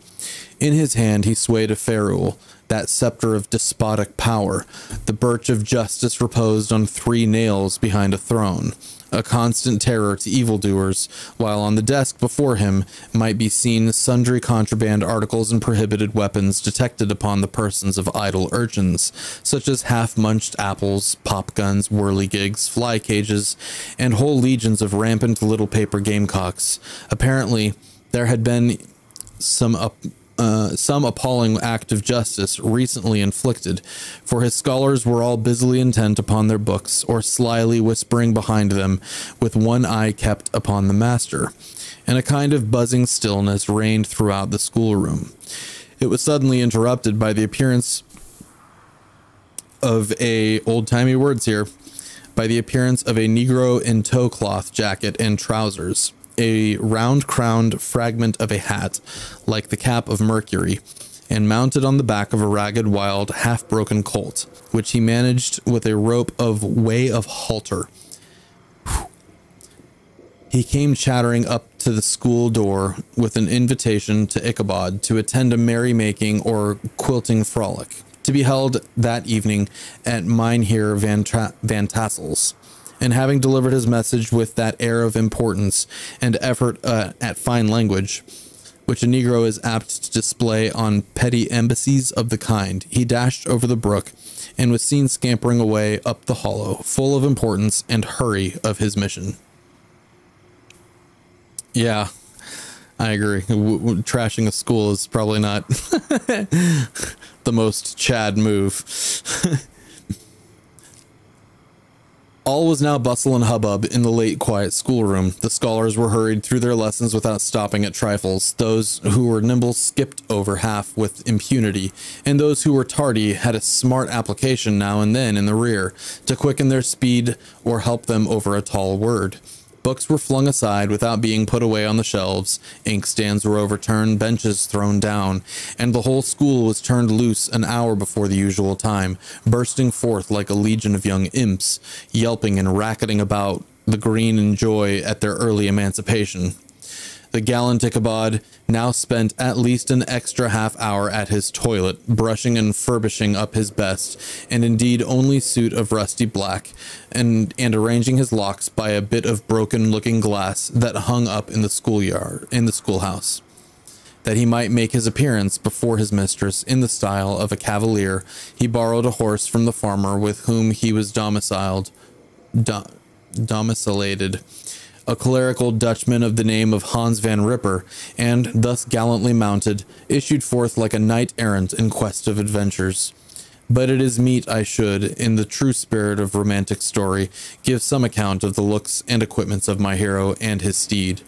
In his hand he swayed a ferule, that scepter of despotic power. The birch of justice reposed on 3 nails behind a throne, a constant terror to evildoers, while on the desk before him might be seen sundry contraband articles and prohibited weapons detected upon the persons of idle urchins, such as half-munched apples, pop-guns, whirligigs, fly-cages, and whole legions of rampant little paper gamecocks. Apparently, there had been some appalling act of justice recently inflicted, for his scholars were all busily intent upon their books, or slyly whispering behind them, with one eye kept upon the master, and a kind of buzzing stillness reigned throughout the schoolroom. It was suddenly interrupted by the appearance of old-timey words here, by the appearance of a Negro in tow-cloth jacket and trousers, a round-crowned fragment of a hat, like the cap of Mercury, and mounted on the back of a ragged, wild, half-broken colt, which he managed with a rope of way of halter. He came chattering up to the school door with an invitation to Ichabod to attend a merrymaking or quilting frolic, to be held that evening at Mynheer Van Tassel's. And having delivered his message with that air of importance and effort at fine language, which a Negro is apt to display on petty embassies of the kind, he dashed over the brook and was seen scampering away up the hollow, full of importance and hurry of his mission. Yeah, I agree. Trashing a school is probably not the most Chad move. All was now bustle and hubbub in the late quiet schoolroom. The scholars were hurried through their lessons without stopping at trifles. Those who were nimble skipped over half with impunity, and those who were tardy had a smart application now and then in the rear to quicken their speed or help them over a tall word. Books were flung aside without being put away on the shelves, inkstands were overturned, benches thrown down, and the whole school was turned loose an hour before the usual time, bursting forth like a legion of young imps, yelping and racketing about the green in joy at their early emancipation. The gallant Ichabod now spent at least an extra half hour at his toilet, brushing and furbishing up his best, and indeed only suit of rusty black, and arranging his locks by a bit of broken looking glass that hung up in the schoolhouse. That he might make his appearance before his mistress in the style of a cavalier, he borrowed a horse from the farmer with whom he was domiciliated, a clerical Dutchman of the name of Hans van Ripper, and, thus gallantly mounted, issued forth like a knight-errant in quest of adventures. But it is meet I should, in the true spirit of romantic story, give some account of the looks and equipments of my hero and his steed.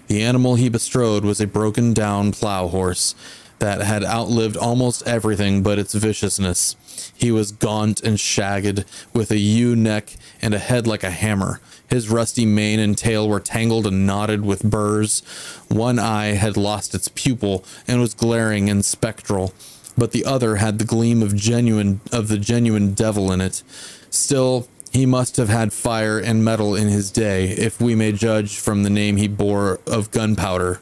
The animal he bestrode was a broken-down plough horse that had outlived almost everything but its viciousness. He was gaunt and shagged, with a ewe neck and a head like a hammer. His rusty mane and tail were tangled and knotted with burrs. One eye had lost its pupil and was glaring and spectral, but the other had the gleam of the genuine devil in it. Still, he must have had fire and metal in his day, if we may judge from the name he bore of Gunpowder.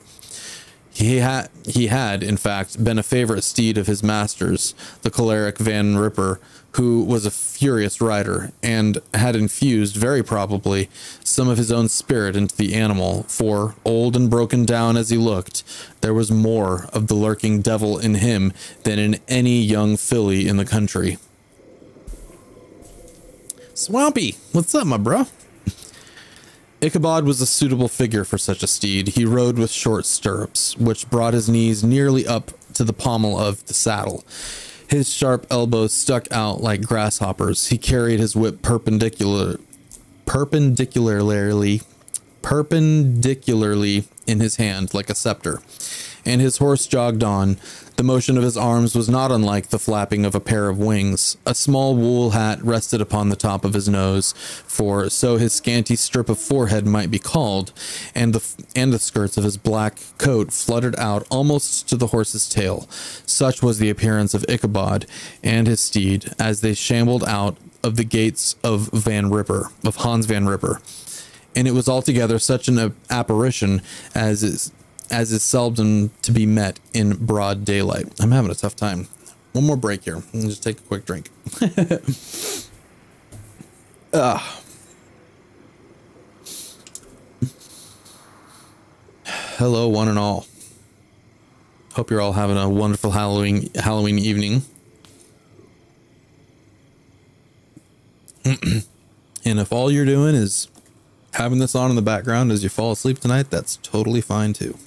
He had, in fact, been a favorite steed of his master's, the choleric Van Ripper, who was a furious rider, and had infused, very probably, some of his own spirit into the animal, for, old and broken down as he looked, there was more of the lurking devil in him than in any young filly in the country. Swampy, what's up, my bro? Ichabod was a suitable figure for such a steed. He rode with short stirrups, which brought his knees nearly up to the pommel of the saddle. His sharp elbows stuck out like grasshoppers. He carried his whip perpendicularly in his hand like a scepter, and his horse jogged on. The motion of his arms was not unlike the flapping of a pair of wings. A small wool hat rested upon the top of his nose, for so his scanty strip of forehead might be called, and the skirts of his black coat fluttered out almost to the horse's tail. Such was the appearance of Ichabod and his steed as they shambled out of the gates of Hans Van Ripper, and it was altogether such an apparition as is seldom to be met in broad daylight. I'm having a tough time. One more break here. Let me just take a quick drink. Hello, one and all. Hope you're all having a wonderful Halloween evening. And if all you're doing is having this on in the background as you fall asleep tonight, that's totally fine too.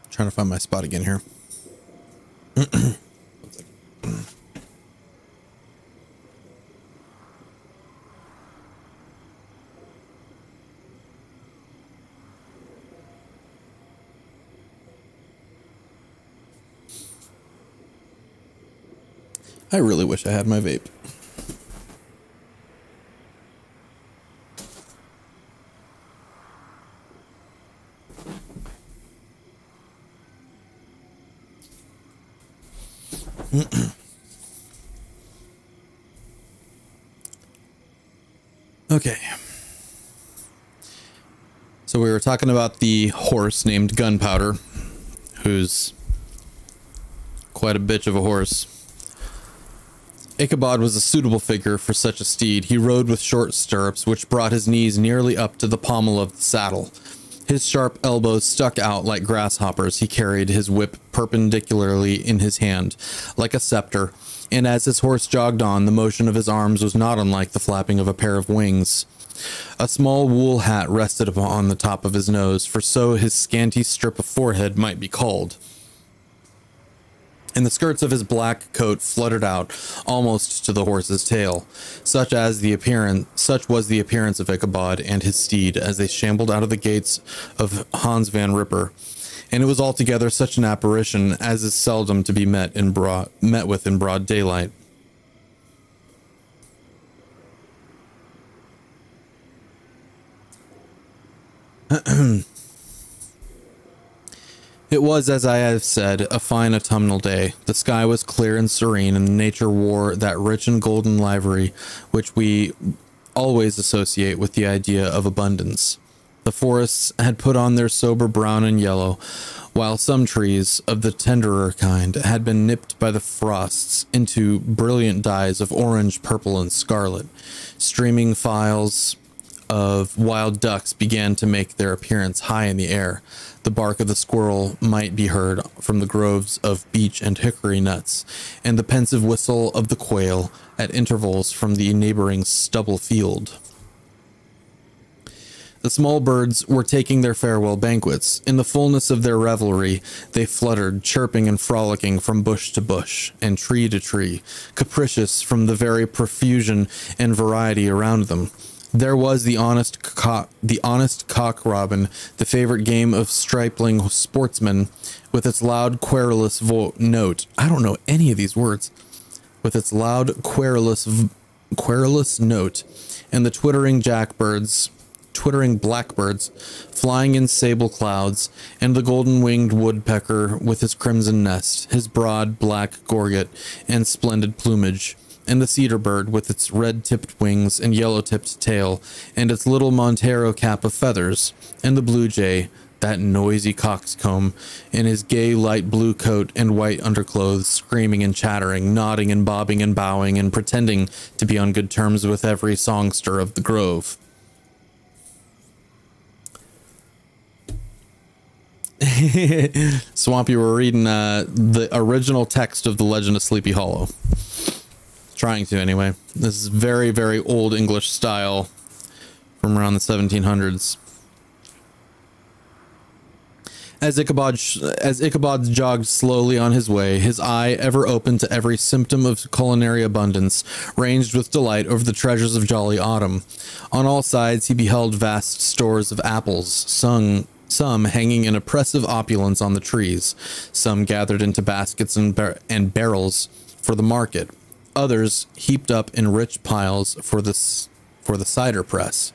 Trying to find my spot again here. I really wish I had my vape. Okay. So we were talking about the horse named Gunpowder, who's quite a bitch of a horse. Ichabod was a suitable figure for such a steed. He rode with short stirrups, which brought his knees nearly up to the pommel of the saddle. His sharp elbows stuck out like grasshoppers. He carried his whip perpendicularly in his hand, like a scepter, and as his horse jogged on, the motion of his arms was not unlike the flapping of a pair of wings. A small wool hat rested upon the top of his nose, for so his scanty strip of forehead might be called. And the skirts of his black coat fluttered out almost to the horse's tail. Such was the appearance of Ichabod and his steed as they shambled out of the gates of Hans van Ripper, and it was altogether such an apparition as is seldom to be met with in broad daylight. It was, as I have said, a fine autumnal day. The sky was clear and serene, and nature wore that rich and golden livery which we always associate with the idea of abundance. The forests had put on their sober brown and yellow, while some trees of the tenderer kind had been nipped by the frosts into brilliant dyes of orange, purple, and scarlet. Streaming files of wild ducks began to make their appearance high in the air. The bark of the squirrel might be heard from the groves of beech and hickory nuts, and the pensive whistle of the quail at intervals from the neighboring stubble field. The small birds were taking their farewell banquets. In the fullness of their revelry, they fluttered, chirping and frolicking from bush to bush and tree to tree, capricious from the very profusion and variety around them. There was the honest cock robin, the favorite game of stripling sportsmen, with its loud querulous note. I don't know any of these words. With its loud querulous note, and the twittering blackbirds flying in sable clouds, and the golden-winged woodpecker with his crimson nest, his broad black gorget and splendid plumage, and the cedar bird with its red-tipped wings and yellow-tipped tail, and its little Montero cap of feathers, and the blue jay, that noisy coxcomb, in his gay light blue coat and white underclothes, screaming and chattering, nodding and bobbing and bowing, and pretending to be on good terms with every songster of the grove. Swampy, we're reading the original text of the Legend of Sleepy Hollow. Trying to, anyway. This is very, very old English style from around the 1700s. As Ichabod jogged slowly on his way, his eye, ever open to every symptom of culinary abundance, ranged with delight over the treasures of jolly autumn. On all sides he beheld vast stores of apples, some hanging in oppressive opulence on the trees, some gathered into baskets and barrels for the market, others heaped up in rich piles for the cider press.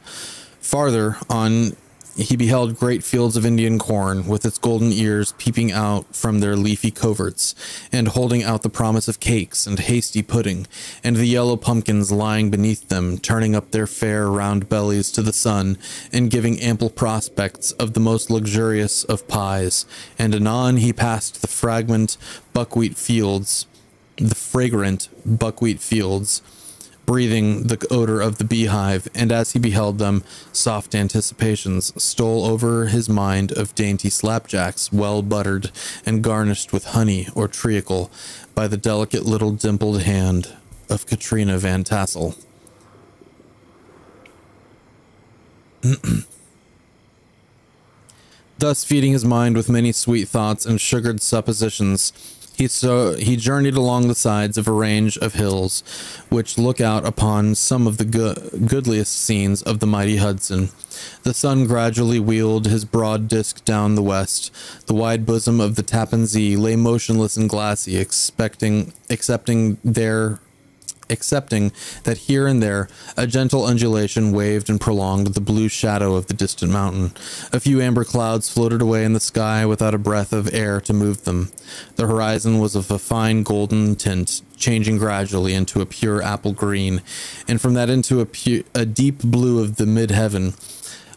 Farther on he beheld great fields of Indian corn, with its golden ears peeping out from their leafy coverts, and holding out the promise of cakes and hasty pudding, and the yellow pumpkins lying beneath them, turning up their fair round bellies to the sun, and giving ample prospects of the most luxurious of pies. And anon he passed the fragrant buckwheat fields, breathing the odor of the beehive, and as he beheld them, soft anticipations stole over his mind of dainty slapjacks, well buttered and garnished with honey or treacle by the delicate little dimpled hand of Katrina Van Tassel. Thus feeding his mind with many sweet thoughts and sugared suppositions, he journeyed along the sides of a range of hills which look out upon some of the goodliest scenes of the mighty Hudson. The sun gradually wheeled his broad disk down the west. The wide bosom of the Tappan Zee lay motionless and glassy, excepting that here and there a gentle undulation waved and prolonged the blue shadow of the distant mountain. A few amber clouds floated away in the sky without a breath of air to move them. The horizon was of a fine golden tint, changing gradually into a pure apple green, and from that into a deep blue of the mid-heaven.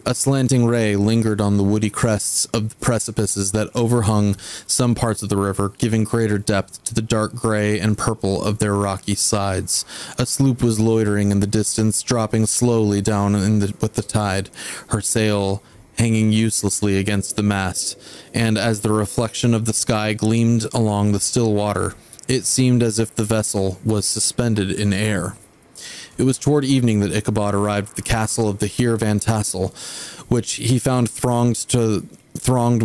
A slanting ray lingered on the woody crests of the precipices that overhung some parts of the river, giving greater depth to the dark gray and purple of their rocky sides. A sloop was loitering in the distance, dropping slowly down with the tide, her sail hanging uselessly against the mast, and as the reflection of the sky gleamed along the still water, it seemed as if the vessel was suspended in air. It was toward evening that Ichabod arrived at the castle of the Heer Van Tassel, which he found thronged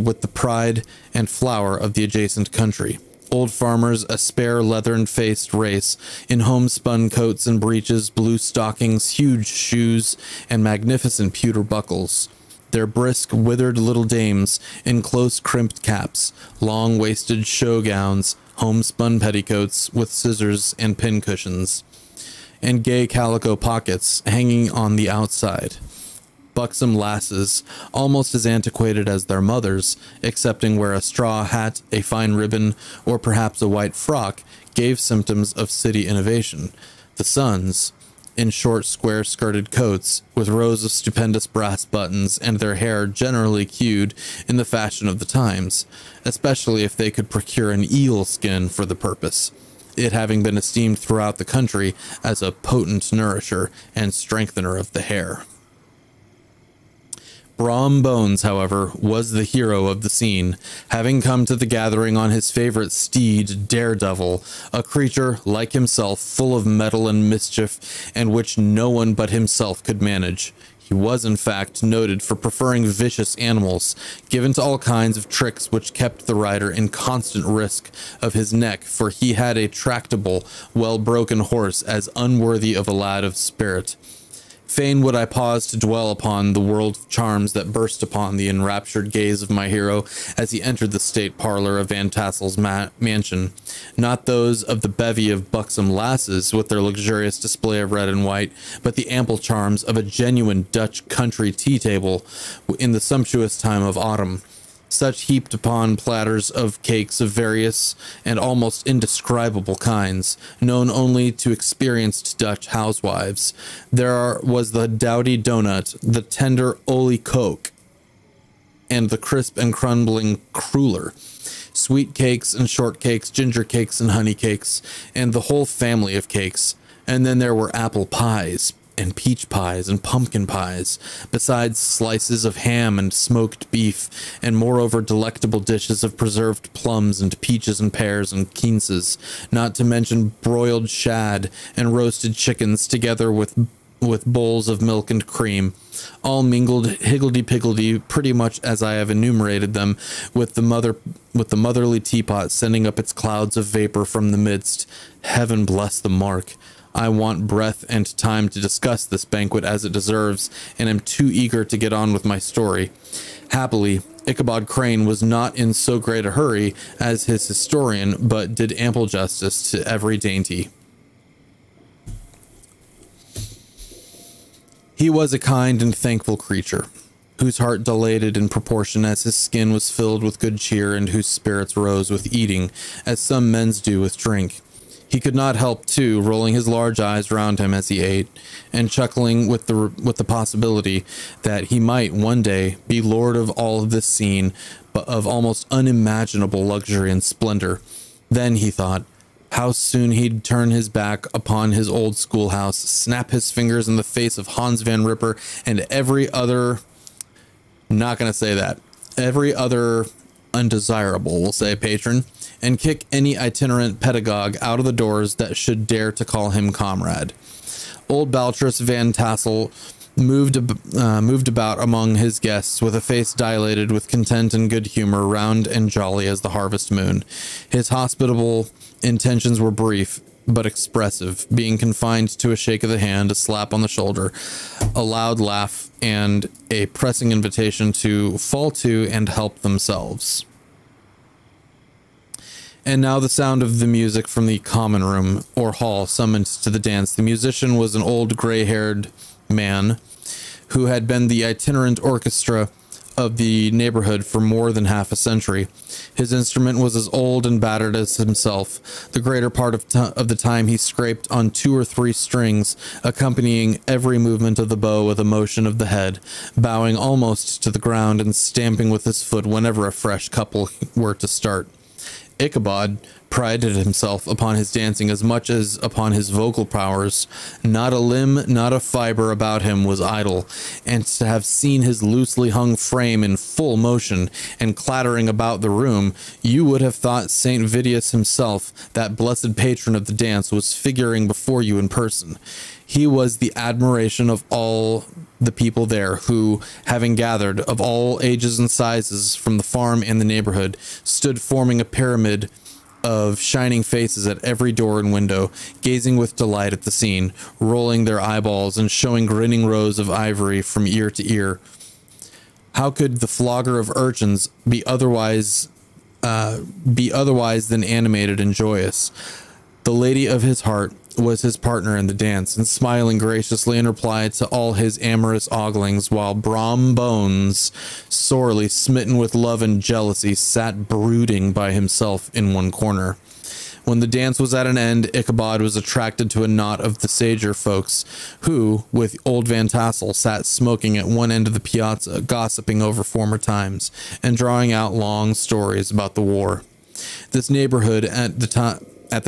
with the pride and flower of the adjacent country. Old farmers, a spare, leathern-faced race, in homespun coats and breeches, blue stockings, huge shoes, and magnificent pewter buckles. Their brisk, withered little dames in close crimped caps, long-waisted show gowns, homespun petticoats with scissors and pincushions, and gay calico pockets hanging on the outside. Buxom lasses, almost as antiquated as their mothers, excepting where a straw hat, a fine ribbon, or perhaps a white frock, gave symptoms of city innovation. The sons, in short square-skirted coats, with rows of stupendous brass buttons, and their hair generally queued in the fashion of the times, especially if they could procure an eel skin for the purpose, it having been esteemed throughout the country as a potent nourisher and strengthener of the hair. Brom Bones, however, was the hero of the scene, having come to the gathering on his favorite steed, Daredevil, a creature, like himself, full of mettle and mischief, and which no one but himself could manage. He was, in fact, noted for preferring vicious animals, given to all kinds of tricks which kept the rider in constant risk of his neck, for he had a tractable, well-broken horse as unworthy of a lad of spirit. Fain would I pause to dwell upon the world of charms that burst upon the enraptured gaze of my hero as he entered the state parlor of Van Tassel's mansion, not those of the bevy of buxom lasses with their luxurious display of red and white, but the ample charms of a genuine Dutch country tea table in the sumptuous time of autumn. Such heaped upon platters of cakes of various and almost indescribable kinds, known only to experienced Dutch housewives. There was the dowdy donut, the tender olie koek, and the crisp and crumbling cruller, sweet cakes and short cakes, ginger cakes and honey cakes, and the whole family of cakes. And then there were apple pies, and peach pies and pumpkin pies, besides slices of ham and smoked beef, and moreover delectable dishes of preserved plums and peaches and pears and quinces, not to mention broiled shad and roasted chickens, together with bowls of milk and cream, all mingled higgledy-piggledy, pretty much as I have enumerated them, with the motherly teapot sending up its clouds of vapor from the midst. Heaven bless the mark! I want breath and time to discuss this banquet as it deserves, and am too eager to get on with my story. Happily, Ichabod Crane was not in so great a hurry as his historian, but did ample justice to every dainty. He was a kind and thankful creature, whose heart dilated in proportion as his skin was filled with good cheer, and whose spirits rose with eating, as some men's do with drink. He could not help, too, rolling his large eyes round him as he ate, and chuckling with the possibility that he might one day be lord of all of this scene, but of almost unimaginable luxury and splendor. Then, he thought, how soon he'd turn his back upon his old schoolhouse, snap his fingers in the face of Hans Van Ripper and every other... not gonna say that. Every other undesirable, we'll say, patron, and kick any itinerant pedagogue out of the doors that should dare to call him comrade. Old Baltrus Van Tassel moved about among his guests with a face dilated with content and good humor, round and jolly as the harvest moon. His hospitable intentions were brief but expressive, being confined to a shake of the hand, a slap on the shoulder, a loud laugh, and a pressing invitation to fall to and help themselves. And now the sound of the music from the common room or hall summoned to the dance. The musician was an old gray-haired man who had been the itinerant orchestra of the neighborhood for more than half a century. His instrument was as old and battered as himself. The greater part of the time he scraped on 2 or 3 strings, accompanying every movement of the bow with a motion of the head, bowing almost to the ground and stamping with his foot whenever a fresh couple were to start. Ichabod prided himself upon his dancing as much as upon his vocal powers. Not a limb, not a fiber about him was idle, and to have seen his loosely hung frame in full motion and clattering about the room, you would have thought St. Vidius himself, that blessed patron of the dance, was figuring before you in person. He was the admiration of all the people there, who, having gathered of all ages and sizes from the farm and the neighborhood, stood forming a pyramid of shining faces at every door and window, gazing with delight at the scene, rolling their eyeballs and showing grinning rows of ivory from ear to ear. How could the flogger of urchins be otherwise than animated and joyous? The lady of his heart was his partner in the dance, and smiling graciously in reply to all his amorous oglings, while Brom Bones, sorely smitten with love and jealousy, sat brooding by himself in one corner. When the dance was at an end, Ichabod was attracted to a knot of the sager folks, who, with old Van Tassel, sat smoking at one end of the piazza, gossiping over former times, and drawing out long stories about the war. This neighborhood at the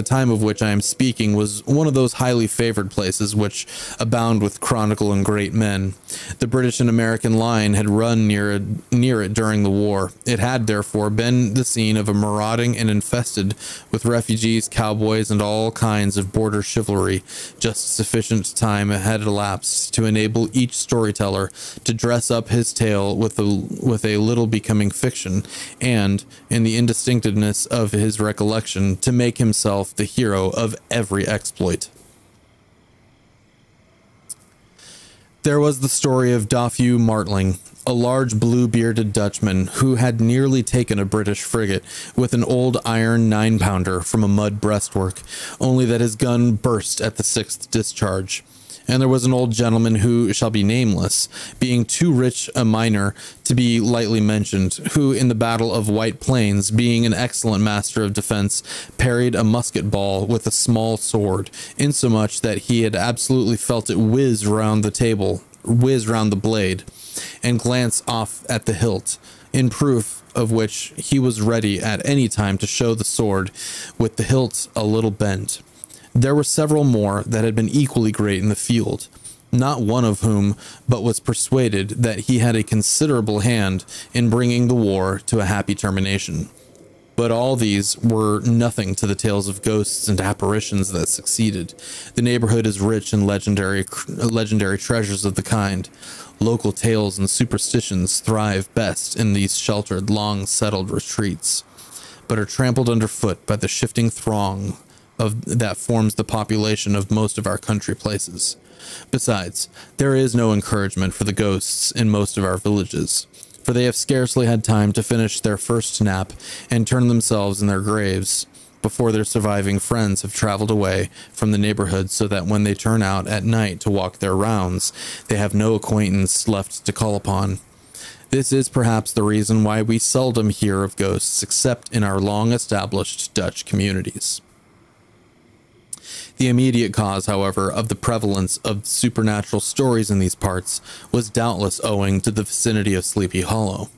time of which I am speaking was one of those highly favored places which abound with chronicle and great men. The British and American line had run near it during the war. It had, therefore, been the scene of a marauding and infested with refugees, cowboys, and all kinds of border chivalry. Just sufficient time had elapsed to enable each storyteller to dress up his tale with a little becoming fiction, and, in the indistinctness of his recollection, to make himself the hero of every exploit. There was the story of Dofue Martling, a large blue-bearded Dutchman who had nearly taken a British frigate with an old iron 9-pounder from a mud breastwork, only that his gun burst at the 6th discharge. And there was an old gentleman who shall be nameless, being too rich a miner to be lightly mentioned, who in the Battle of White Plains, being an excellent master of defense, parried a musket ball with a small sword, insomuch that he had absolutely felt it whiz round the blade, and glance off at the hilt, in proof of which he was ready at any time to show the sword with the hilt a little bent. There were several more that had been equally great in the field, not one of whom but was persuaded that he had a considerable hand in bringing the war to a happy termination. But all these were nothing to the tales of ghosts and apparitions that succeeded. The neighborhood is rich in legendary treasures of the kind. Local tales and superstitions thrive best in these sheltered, long-settled retreats, but are trampled underfoot by the shifting throng that forms the population of most of our country places. Besides, there is no encouragement for the ghosts in most of our villages, for they have scarcely had time to finish their first nap and turn themselves in their graves before their surviving friends have traveled away from the neighborhood, so that when they turn out at night to walk their rounds, they have no acquaintance left to call upon. This is perhaps the reason why we seldom hear of ghosts except in our long-established Dutch communities. The immediate cause, however, of the prevalence of supernatural stories in these parts was doubtless owing to the vicinity of Sleepy Hollow.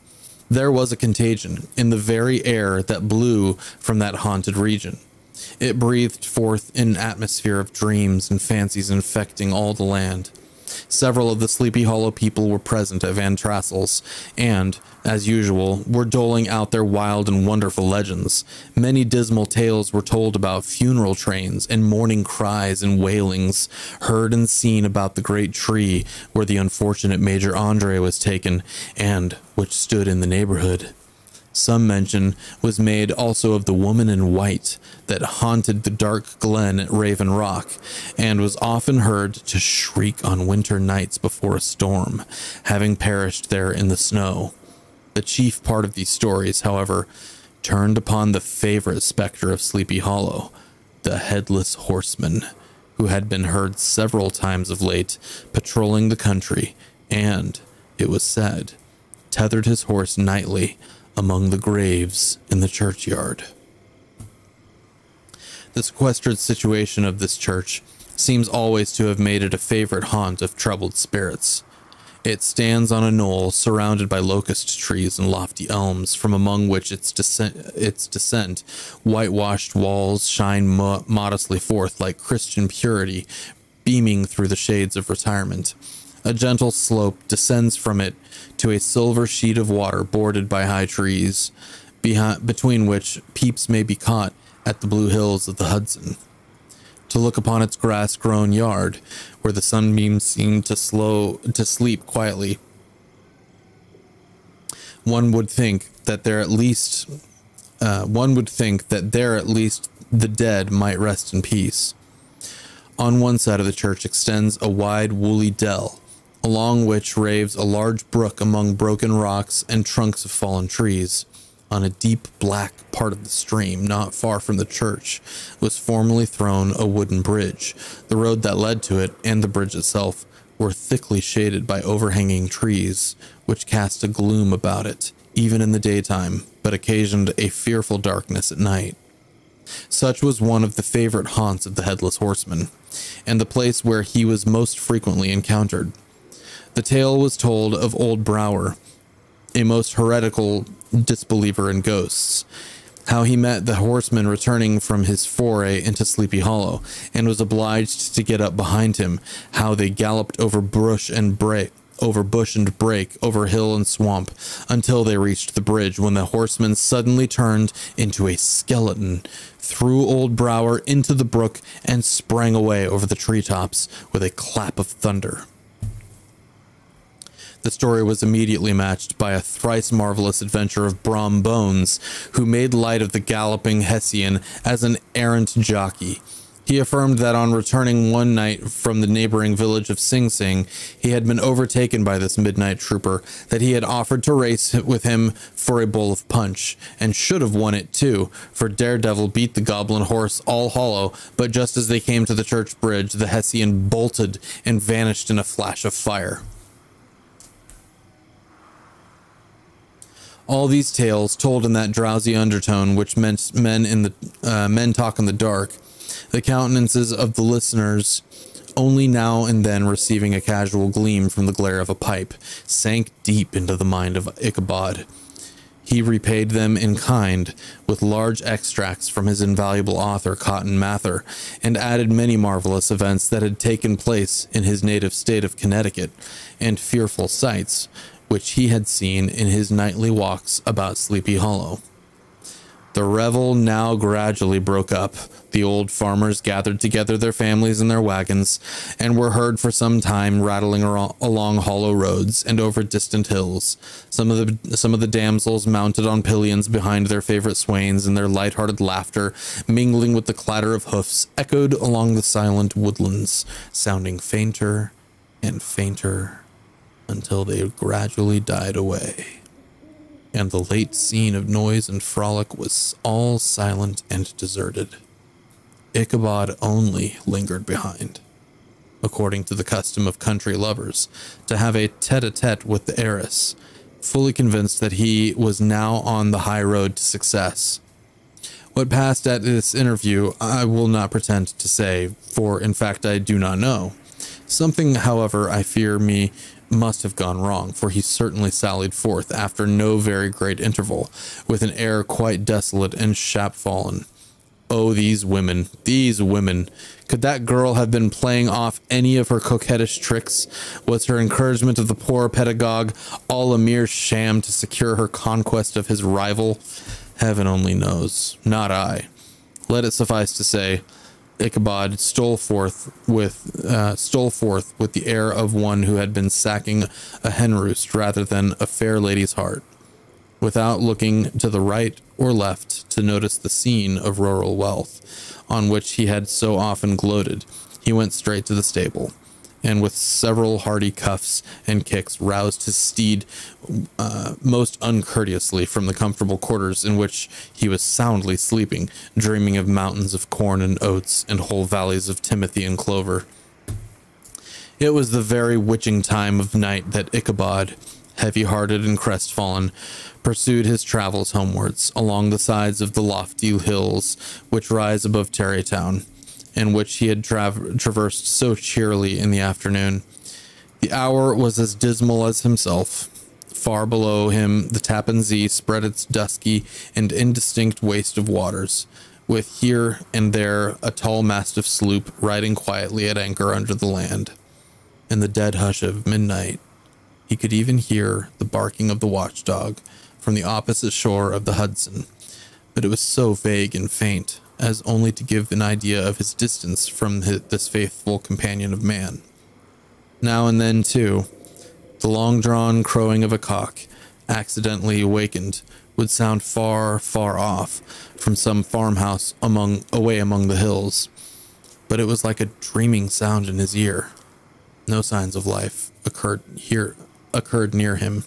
There was a contagion in the very air that blew from that haunted region. It breathed forth an atmosphere of dreams and fancies infecting all the land. Several of the Sleepy Hollow people were present at Van Trassel's, and, as usual, were doling out their wild and wonderful legends. Many dismal tales were told about funeral trains, and mourning cries and wailings heard and seen about the great tree where the unfortunate Major Andre was taken, and which stood in the neighborhood. Some mention was made also of the woman in white that haunted the dark glen at Raven Rock, and was often heard to shriek on winter nights before a storm, having perished there in the snow. The chief part of these stories, however, turned upon the favorite specter of Sleepy Hollow, the Headless Horseman, who had been heard several times of late patrolling the country, and, it was said, tethered his horse nightly among the graves in the churchyard. The sequestered situation of this church seems always to have made it a favorite haunt of troubled spirits. It stands on a knoll surrounded by locust trees and lofty elms, from among which its descent whitewashed walls shine modestly forth like Christian purity, beaming through the shades of retirement. A gentle slope descends from it to a silver sheet of water bordered by high trees, between which peeps may be caught at the blue hills of the Hudson. To to look upon its grass-grown yard, where the sunbeams seemed to sleep quietly. One would think that there at least the dead might rest in peace. On one side of the church extends a wide, woolly dell, along which raves a large brook among broken rocks and trunks of fallen trees. On a deep black part of the stream, not far from the church, was formerly thrown a wooden bridge. The road that led to it and the bridge itself were thickly shaded by overhanging trees, which cast a gloom about it, even in the daytime, but occasioned a fearful darkness at night. Such was one of the favorite haunts of the Headless Horseman, and the place where he was most frequently encountered. The tale was told of old Brower, a most heretical disbeliever in ghosts, how he met the horseman returning from his foray into Sleepy Hollow, and was obliged to get up behind him, how they galloped over bush and brake, over hill and swamp, until they reached the bridge, when the horseman suddenly turned into a skeleton, threw old Brower into the brook, and sprang away over the treetops with a clap of thunder. The story was immediately matched by a thrice marvelous adventure of Brom Bones, who made light of the galloping Hessian as an errant jockey. He affirmed that on returning one night from the neighboring village of Sing Sing, he had been overtaken by this midnight trooper, that he had offered to race with him for a bowl of punch, and should have won it too, for Daredevil beat the goblin horse all hollow, but just as they came to the church bridge, the Hessian bolted and vanished in a flash of fire. All these tales, told in that drowsy undertone which meant men talk in the dark, the countenances of the listeners only now and then receiving a casual gleam from the glare of a pipe, sank deep into the mind of Ichabod. He repaid them in kind with large extracts from his invaluable author, Cotton Mather, and added many marvelous events that had taken place in his native state of Connecticut, and fearful sights which he had seen in his nightly walks about Sleepy Hollow. The revel now gradually broke up. The old farmers gathered together their families in their wagons, and were heard for some time rattling along hollow roads and over distant hills. Some of the damsels mounted on pillions behind their favorite swains, and their light-hearted laughter, mingling with the clatter of hoofs, echoed along the silent woodlands, sounding fainter and fainter, until they gradually died away, and the late scene of noise and frolic was all silent and deserted. Ichabod only lingered behind, according to the custom of country lovers, to have a tete-a-tete with the heiress, fully convinced that he was now on the high road to success. What passed at this interview I will not pretend to say, for in fact I do not know. Something, however, I fear me must have gone wrong, for he certainly sallied forth after no very great interval, with an air quite desolate and chapfallen. Oh, these women, these women! Could that girl have been playing off any of her coquettish tricks? Was her encouragement of the poor pedagogue all a mere sham to secure her conquest of his rival? Heaven only knows, not I. Let it suffice to say, Ichabod stole forth with the air of one who had been sacking a hen roost rather than a fair lady's heart, without looking to the right or left to notice the scene of rural wealth, on which he had so often gloated. He went straight to the stable, and with several hearty cuffs and kicks roused his steed most uncourteously from the comfortable quarters in which he was soundly sleeping, dreaming of mountains of corn and oats and whole valleys of timothy and clover. It was the very witching time of night that Ichabod, heavy-hearted and crestfallen, pursued his travels homewards along the sides of the lofty hills which rise above Tarrytown, and which he had traversed so cheerily in the afternoon. The hour was as dismal as himself. Far below him the Tappan Zee spread its dusky and indistinct waste of waters, with here and there a tall mastiff sloop riding quietly at anchor under the land. In the dead hush of midnight, he could even hear the barking of the watchdog from the opposite shore of the Hudson, but it was so vague and faint, as only to give an idea of his distance from this faithful companion of man. Now and then, too, the long-drawn crowing of a cock, accidentally awakened, would sound far, far off from some farmhouse away among the hills. But it was like a dreaming sound in his ear. No signs of life occurred near him,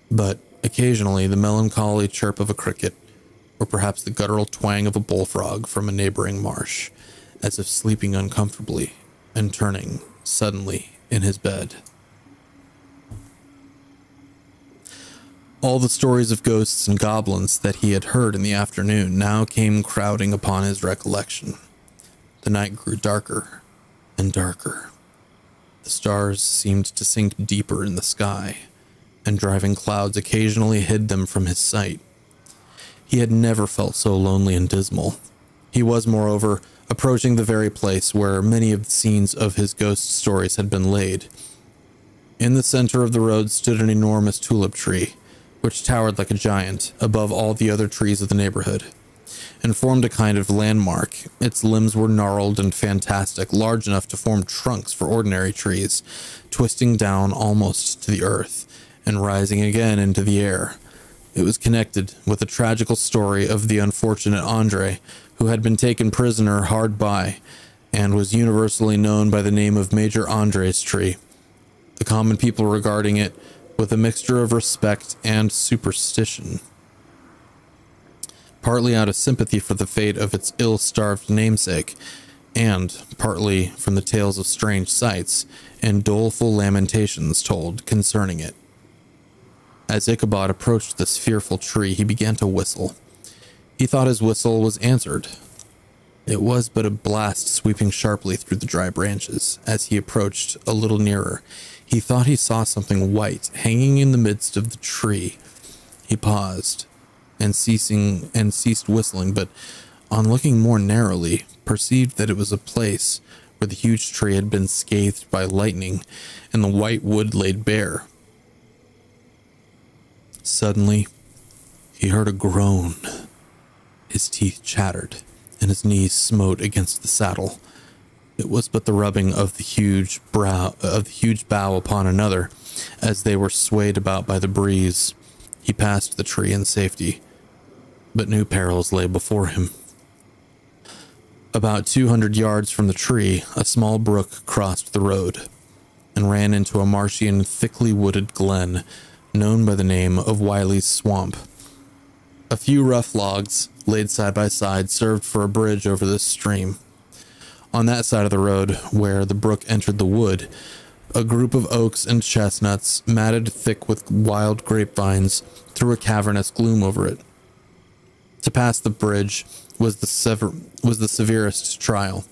but occasionally the melancholy chirp of a cricket, or perhaps the guttural twang of a bullfrog from a neighboring marsh, as if sleeping uncomfortably and turning suddenly in his bed. All the stories of ghosts and goblins that he had heard in the afternoon now came crowding upon his recollection. The night grew darker and darker. The stars seemed to sink deeper in the sky, and driving clouds occasionally hid them from his sight. He had never felt so lonely and dismal. He was, moreover, approaching the very place where many of the scenes of his ghost stories had been laid. In the center of the road stood an enormous tulip tree, which towered like a giant above all the other trees of the neighborhood, and formed a kind of landmark. Its limbs were gnarled and fantastic, large enough to form trunks for ordinary trees, twisting down almost to the earth, and rising again into the air. It was connected with the tragical story of the unfortunate Andre, who had been taken prisoner hard by, and was universally known by the name of Major Andre's tree, the common people regarding it with a mixture of respect and superstition, partly out of sympathy for the fate of its ill-starved namesake, and partly from the tales of strange sights and doleful lamentations told concerning it. As Ichabod approached this fearful tree, he began to whistle. He thought his whistle was answered. It was but a blast sweeping sharply through the dry branches. As he approached a little nearer, he thought he saw something white hanging in the midst of the tree. He paused and ceased whistling, but on looking more narrowly, perceived that it was a place where the huge tree had been scathed by lightning and the white wood laid bare. Suddenly, he heard a groan. His teeth chattered, and his knees smote against the saddle. It was but the rubbing of the huge bough upon another, as they were swayed about by the breeze. He passed the tree in safety, but new perils lay before him. About 200 yards from the tree, a small brook crossed the road, and ran into a marshy and thickly wooded glen, known by the name of Wiley's Swamp. A few rough logs, laid side by side, served for a bridge over this stream. On that side of the road, where the brook entered the wood, a group of oaks and chestnuts, matted thick with wild grapevines, threw a cavernous gloom over it. To pass the bridge was the severest trial.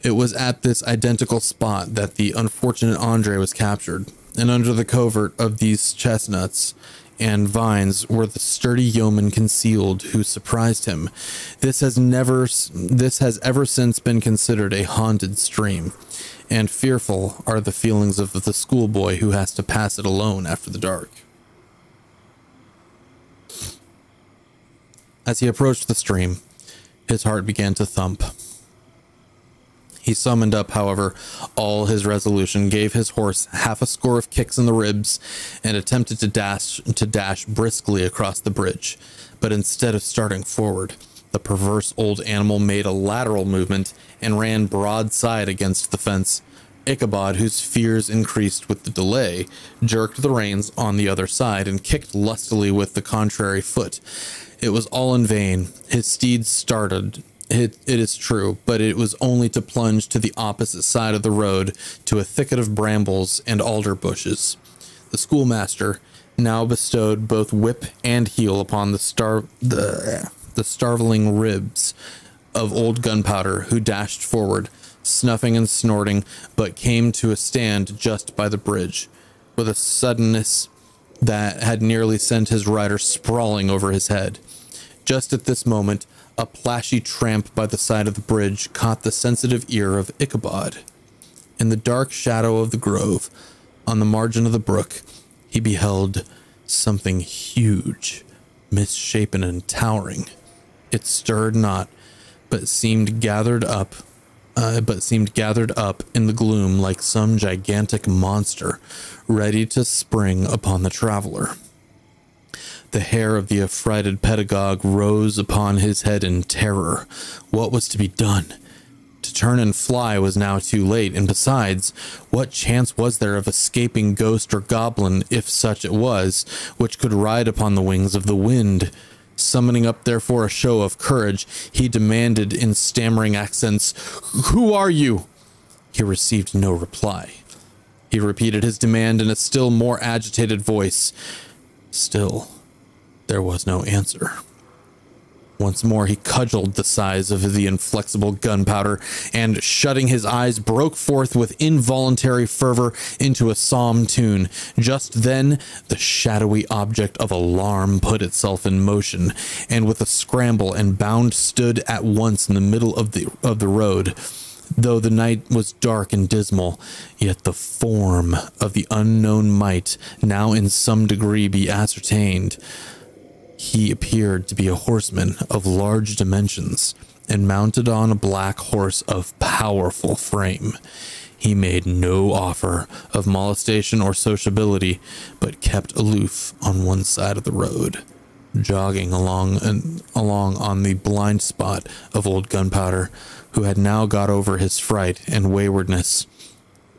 It was at this identical spot that the unfortunate Andre was captured, and under the covert of these chestnuts and vines were the sturdy yeomen concealed who surprised him. This has ever since been considered a haunted stream, and fearful are the feelings of the schoolboy who has to pass it alone after the dark. As he approached the stream, his heart began to thump. He summoned up, however, all his resolution, gave his horse half a score of kicks in the ribs, and attempted to dash briskly across the bridge. But instead of starting forward, the perverse old animal made a lateral movement and ran broadside against the fence. Ichabod, whose fears increased with the delay, jerked the reins on the other side and kicked lustily with the contrary foot. It was all in vain. His steed started. It is true, but it was only to plunge to the opposite side of the road to a thicket of brambles and alder bushes. The schoolmaster now bestowed both whip and heel upon the starveling ribs of old Gunpowder, who dashed forward, snuffing and snorting, but came to a stand just by the bridge, with a suddenness that had nearly sent his rider sprawling over his head. Just at this moment, a plashy tramp by the side of the bridge caught the sensitive ear of Ichabod. In the dark shadow of the grove, on the margin of the brook, he beheld something huge, misshapen and towering. It stirred not, but seemed gathered up in the gloom like some gigantic monster ready to spring upon the traveler. The hair of the affrighted pedagogue rose upon his head in terror. What was to be done? To turn and fly was now too late, and besides, what chance was there of escaping ghost or goblin, if such it was, which could ride upon the wings of the wind? Summoning up therefore a show of courage, he demanded in stammering accents, "Who are you?" He received no reply. He repeated his demand in a still more agitated voice. Still, there was no answer. Once more he cudgeled the size of the inflexible gunpowder, and, shutting his eyes, broke forth with involuntary fervor into a psalm tune. Just then the shadowy object of alarm put itself in motion, and with a scramble and bound stood at once in the middle of the road. Though the night was dark and dismal, yet the form of the unknown might now in some degree be ascertained. He appeared to be a horseman of large dimensions, and mounted on a black horse of powerful frame. He made no offer of molestation or sociability, but kept aloof on one side of the road, jogging along on the blind spot of old Gunpowder, who had now got over his fright and waywardness.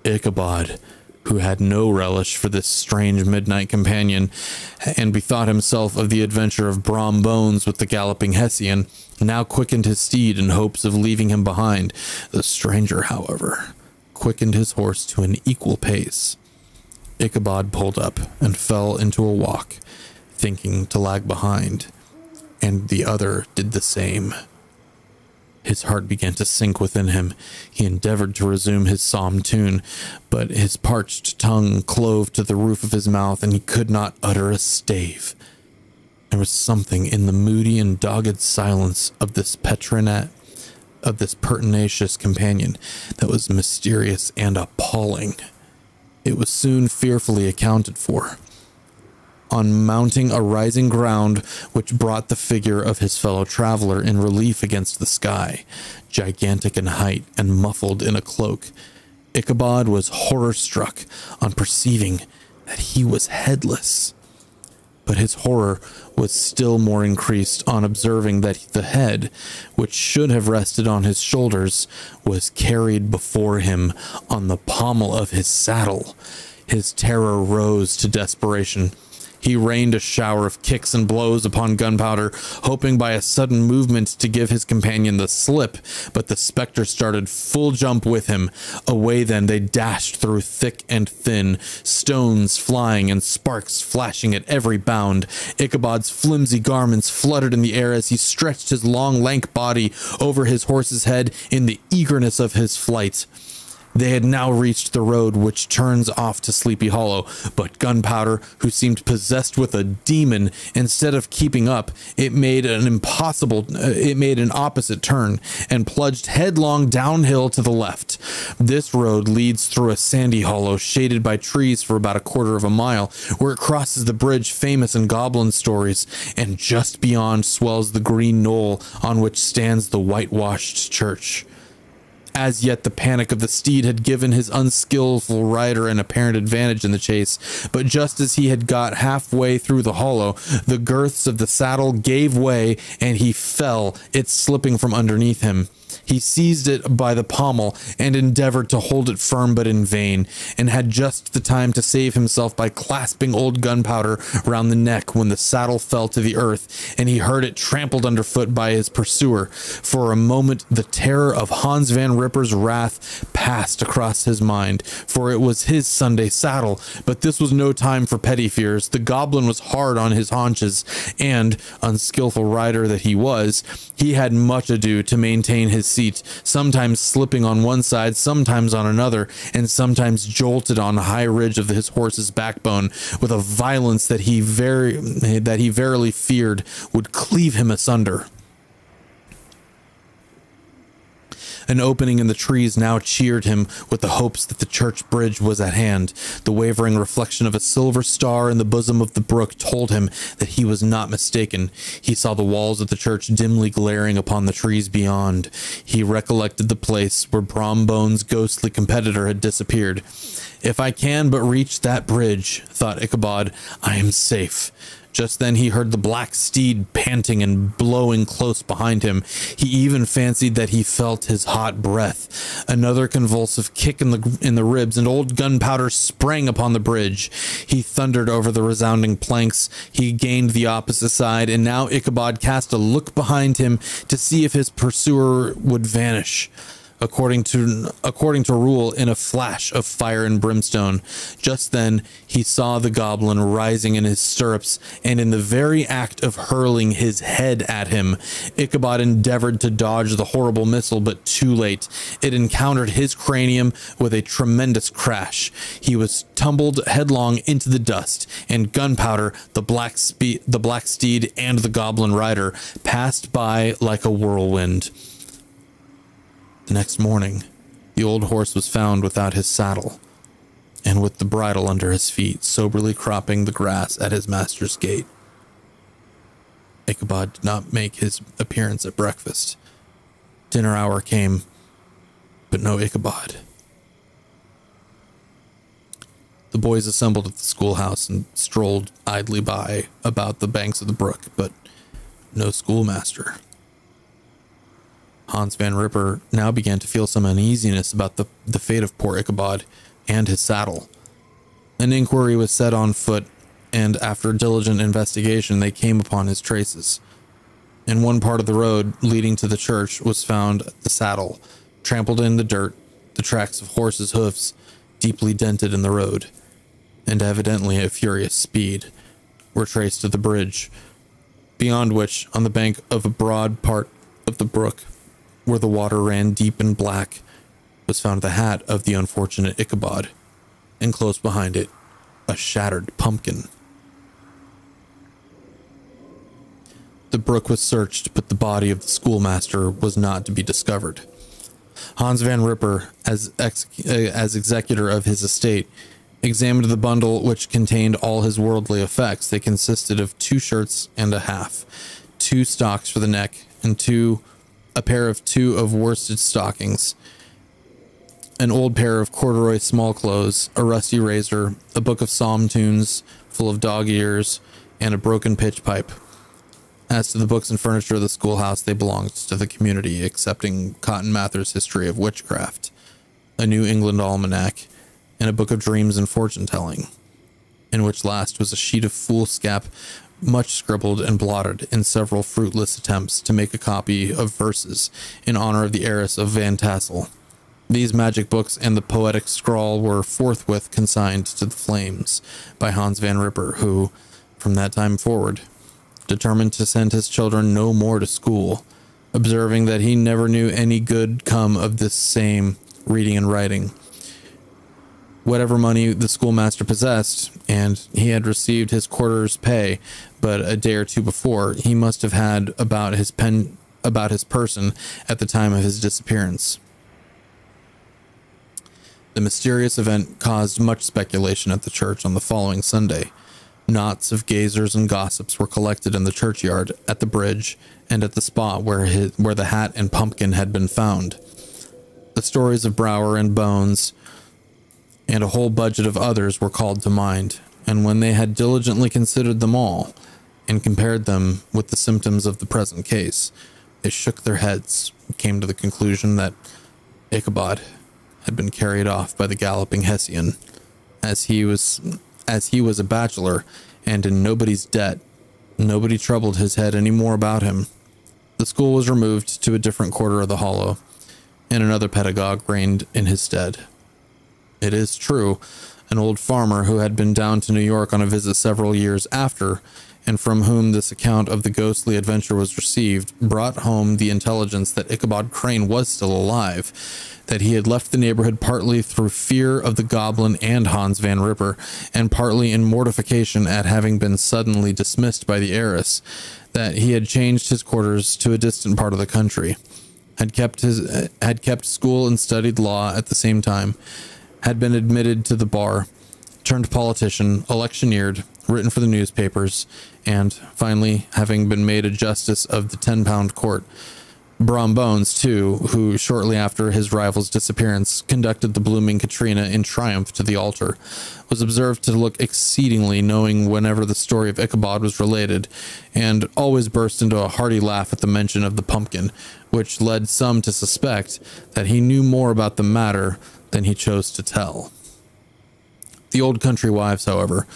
Ichabod, who had no relish for this strange midnight companion, and bethought himself of the adventure of Brom Bones with the galloping Hessian, now quickened his steed in hopes of leaving him behind. The stranger, however, quickened his horse to an equal pace. Ichabod pulled up and fell into a walk, thinking to lag behind, and the other did the same. His heart began to sink within him. He endeavored to resume his psalm tune, but his parched tongue clove to the roof of his mouth, and he could not utter a stave. There was something in the moody and dogged silence of this pertinacious companion that was mysterious and appalling. It was soon fearfully accounted for. On mounting a rising ground which brought the figure of his fellow traveler in relief against the sky, gigantic in height and muffled in a cloak, Ichabod was horror-struck on perceiving that he was headless. But his horror was still more increased on observing that the head, which should have rested on his shoulders, was carried before him on the pommel of his saddle. His terror rose to desperation. He rained a shower of kicks and blows upon Gunpowder, hoping by a sudden movement to give his companion the slip, but the spectre started full jump with him. Away then they dashed through thick and thin, stones flying and sparks flashing at every bound. Ichabod's flimsy garments fluttered in the air as he stretched his long, lank body over his horse's head in the eagerness of his flight. They had now reached the road which turns off to Sleepy Hollow, but Gunpowder, who seemed possessed with a demon, instead of keeping up, it made an opposite turn and plunged headlong downhill to the left. This road leads through a sandy hollow shaded by trees for about a quarter of a mile, where it crosses the bridge famous in goblin stories, and just beyond swells the green knoll on which stands the whitewashed church. As yet the panic of the steed had given his unskillful rider an apparent advantage in the chase, but just as he had got halfway through the hollow, the girths of the saddle gave way, and he fell, it slipping from underneath him. He seized it by the pommel and endeavored to hold it firm, but in vain, and had just the time to save himself by clasping old Gunpowder round the neck when the saddle fell to the earth, and he heard it trampled underfoot by his pursuer. For a moment the terror of Hans Van Ripper's wrath passed across his mind, for it was his Sunday saddle, but this was no time for petty fears. The goblin was hard on his haunches, and, unskillful rider that he was, he had much ado to maintain his seat, sometimes slipping on one side, sometimes on another, and sometimes jolted on a high ridge of his horse's backbone with a violence that he verily feared would cleave him asunder. An opening in the trees now cheered him with the hopes that the church bridge was at hand. The wavering reflection of a silver star in the bosom of the brook told him that he was not mistaken. He saw the walls of the church dimly glaring upon the trees beyond. He recollected the place where Brombone's ghostly competitor had disappeared. If I can but reach that bridge, thought Ichabod, I am safe. Just then he heard the black steed panting and blowing close behind him. He even fancied that he felt his hot breath. Another convulsive kick in the ribs, and old Gunpowder sprang upon the bridge. He thundered over the resounding planks. He gained the opposite side, and now Ichabod cast a look behind him to see if his pursuer would vanish. According to rule, in a flash of fire and brimstone. Just then he saw the goblin rising in his stirrups, and in the very act of hurling his head at him, Ichabod endeavored to dodge the horrible missile, but too late. It encountered his cranium with a tremendous crash. He was tumbled headlong into the dust, and Gunpowder, the black steed, and the goblin rider passed by like a whirlwind. The next morning, the old horse was found without his saddle, and with the bridle under his feet, soberly cropping the grass at his master's gate. Ichabod did not make his appearance at breakfast. Dinner hour came, but no Ichabod. The boys assembled at the schoolhouse and strolled idly by about the banks of the brook, but no schoolmaster. Hans Van Ripper now began to feel some uneasiness about the fate of poor Ichabod and his saddle. An inquiry was set on foot, and after diligent investigation, they came upon his traces. In one part of the road leading to the church was found the saddle, trampled in the dirt, the tracks of horses' hoofs deeply dented in the road, and evidently at furious speed, were traced to the bridge, beyond which, on the bank of a broad part of the brook, where the water ran deep and black, was found the hat of the unfortunate Ichabod, and close behind it, a shattered pumpkin. The brook was searched, but the body of the schoolmaster was not to be discovered. Hans Van Ripper, as executor of his estate, examined the bundle which contained all his worldly effects. They consisted of 2 shirts and a half, 2 stocks for the neck, and a pair of 2 of worsted stockings, an old pair of corduroy small clothes, a rusty razor, a book of psalm tunes full of dog ears, and a broken pitch pipe. As to the books and furniture of the schoolhouse, they belonged to the community, excepting Cotton Mather's History of Witchcraft, a New England Almanac, and a book of dreams and fortune-telling, in which last was a sheet of foolscap, much scribbled and blotted in several fruitless attempts to make a copy of verses in honor of the heiress of Van Tassel. These magic books and the poetic scrawl were forthwith consigned to the flames by Hans Van Ripper, who, from that time forward, determined to send his children no more to school, observing that he never knew any good come of this same reading and writing. Whatever money the schoolmaster possessed, and he had received his quarter's pay but a day or 2 before, he must have had about his person at the time of his disappearance. The mysterious event caused much speculation at the church on the following Sunday. Knots of gazers and gossips were collected in the churchyard, at the bridge, and at the spot where the hat and pumpkin had been found. The stories of Brower and Bones and a whole budget of others were called to mind, and when they had diligently considered them all, and compared them with the symptoms of the present case, they shook their heads and came to the conclusion that Ichabod had been carried off by the galloping Hessian, as he was a bachelor and in nobody's debt. Nobody troubled his head any more about him. The school was removed to a different quarter of the hollow, and another pedagogue reigned in his stead. It is true, an old farmer who had been down to New York on a visit several years after, and from whom this account of the ghostly adventure was received, brought home the intelligence that Ichabod Crane was still alive, that he had left the neighborhood partly through fear of the goblin and Hans Van Ripper, and partly in mortification at having been suddenly dismissed by the heiress, that he had changed his quarters to a distant part of the country. had kept school and studied law at the same time, had been admitted to the bar, turned politician, electioneered, written for the newspapers, and finally having been made a justice of the 10-pound court. Brom Bones, too, who shortly after his rival's disappearance conducted the blooming Katrina in triumph to the altar, was observed to look exceedingly knowing whenever the story of Ichabod was related, and always burst into a hearty laugh at the mention of the pumpkin, which led some to suspect that he knew more about the matter than he chose to tell. The old country wives, however,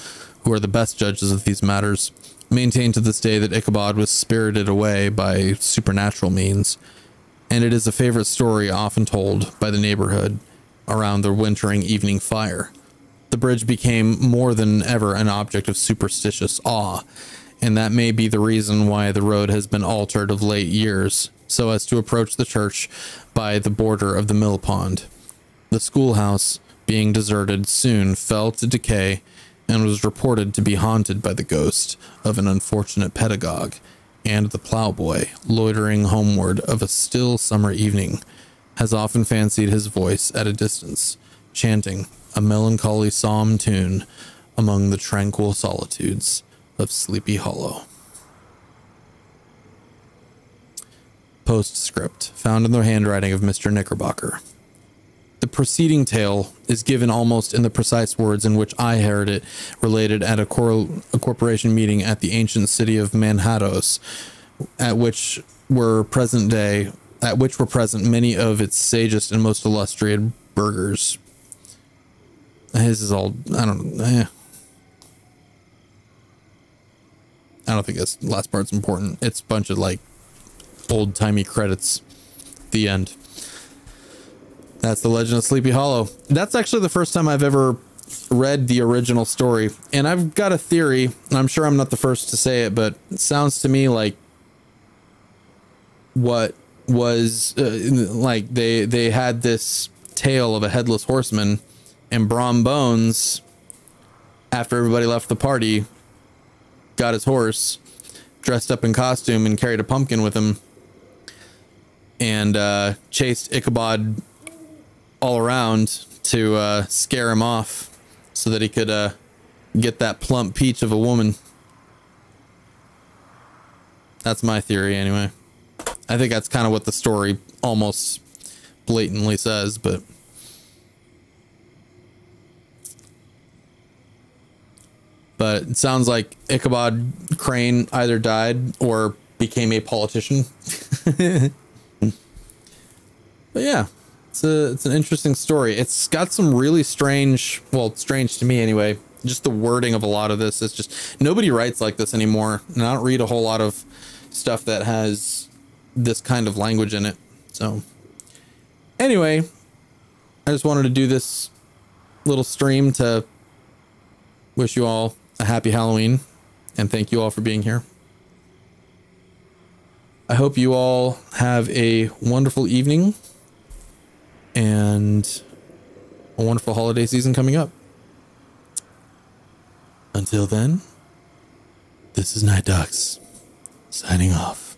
who are the best judges of these matters, maintain to this day that Ichabod was spirited away by supernatural means, and it is a favorite story often told by the neighborhood around the wintering evening fire. The bridge became more than ever an object of superstitious awe, and that may be the reason why the road has been altered of late years, so as to approach the church by the border of the mill pond. The schoolhouse, being deserted, soon fell to decay, and was reported to be haunted by the ghost of an unfortunate pedagogue, and the plowboy, loitering homeward of a still summer evening, has often fancied his voice at a distance, chanting a melancholy psalm tune among the tranquil solitudes of Sleepy Hollow. Postscript, found in the handwriting of Mr. Knickerbocker. The preceding tale is given almost in the precise words in which I heard it related at a corporation meeting at the ancient city of Manhattan, at which were present many of its sagest and most illustrious burghers. This is all, I don't think this last part's important. It's a bunch of like old-timey credits. The end. That's the Legend of Sleepy Hollow. That's actually the first time I've ever read the original story, and I've got a theory, and I'm sure I'm not the first to say it, but it sounds to me like what was like they had this tale of a headless horseman, and Brom Bones, after everybody left the party, got his horse, dressed up in costume, and carried a pumpkin with him, and chased Ichabod all around to scare him off so that he could get that plump peach of a woman. That's my theory anyway. I think that's kind of what the story almost blatantly says, but it sounds like Ichabod Crane either died or became a politician. But yeah, it's an interesting story. It's got some really strange, well, strange to me anyway, just the wording of a lot of this. It's just, nobody writes like this anymore, and I don't read a whole lot of stuff that has this kind of language in it. So anyway, I just wanted to do this little stream to wish you all a happy Halloween, and thank you all for being here. I hope you all have a wonderful evening and a wonderful holiday season coming up. Until then, this is NightTalks, signing off.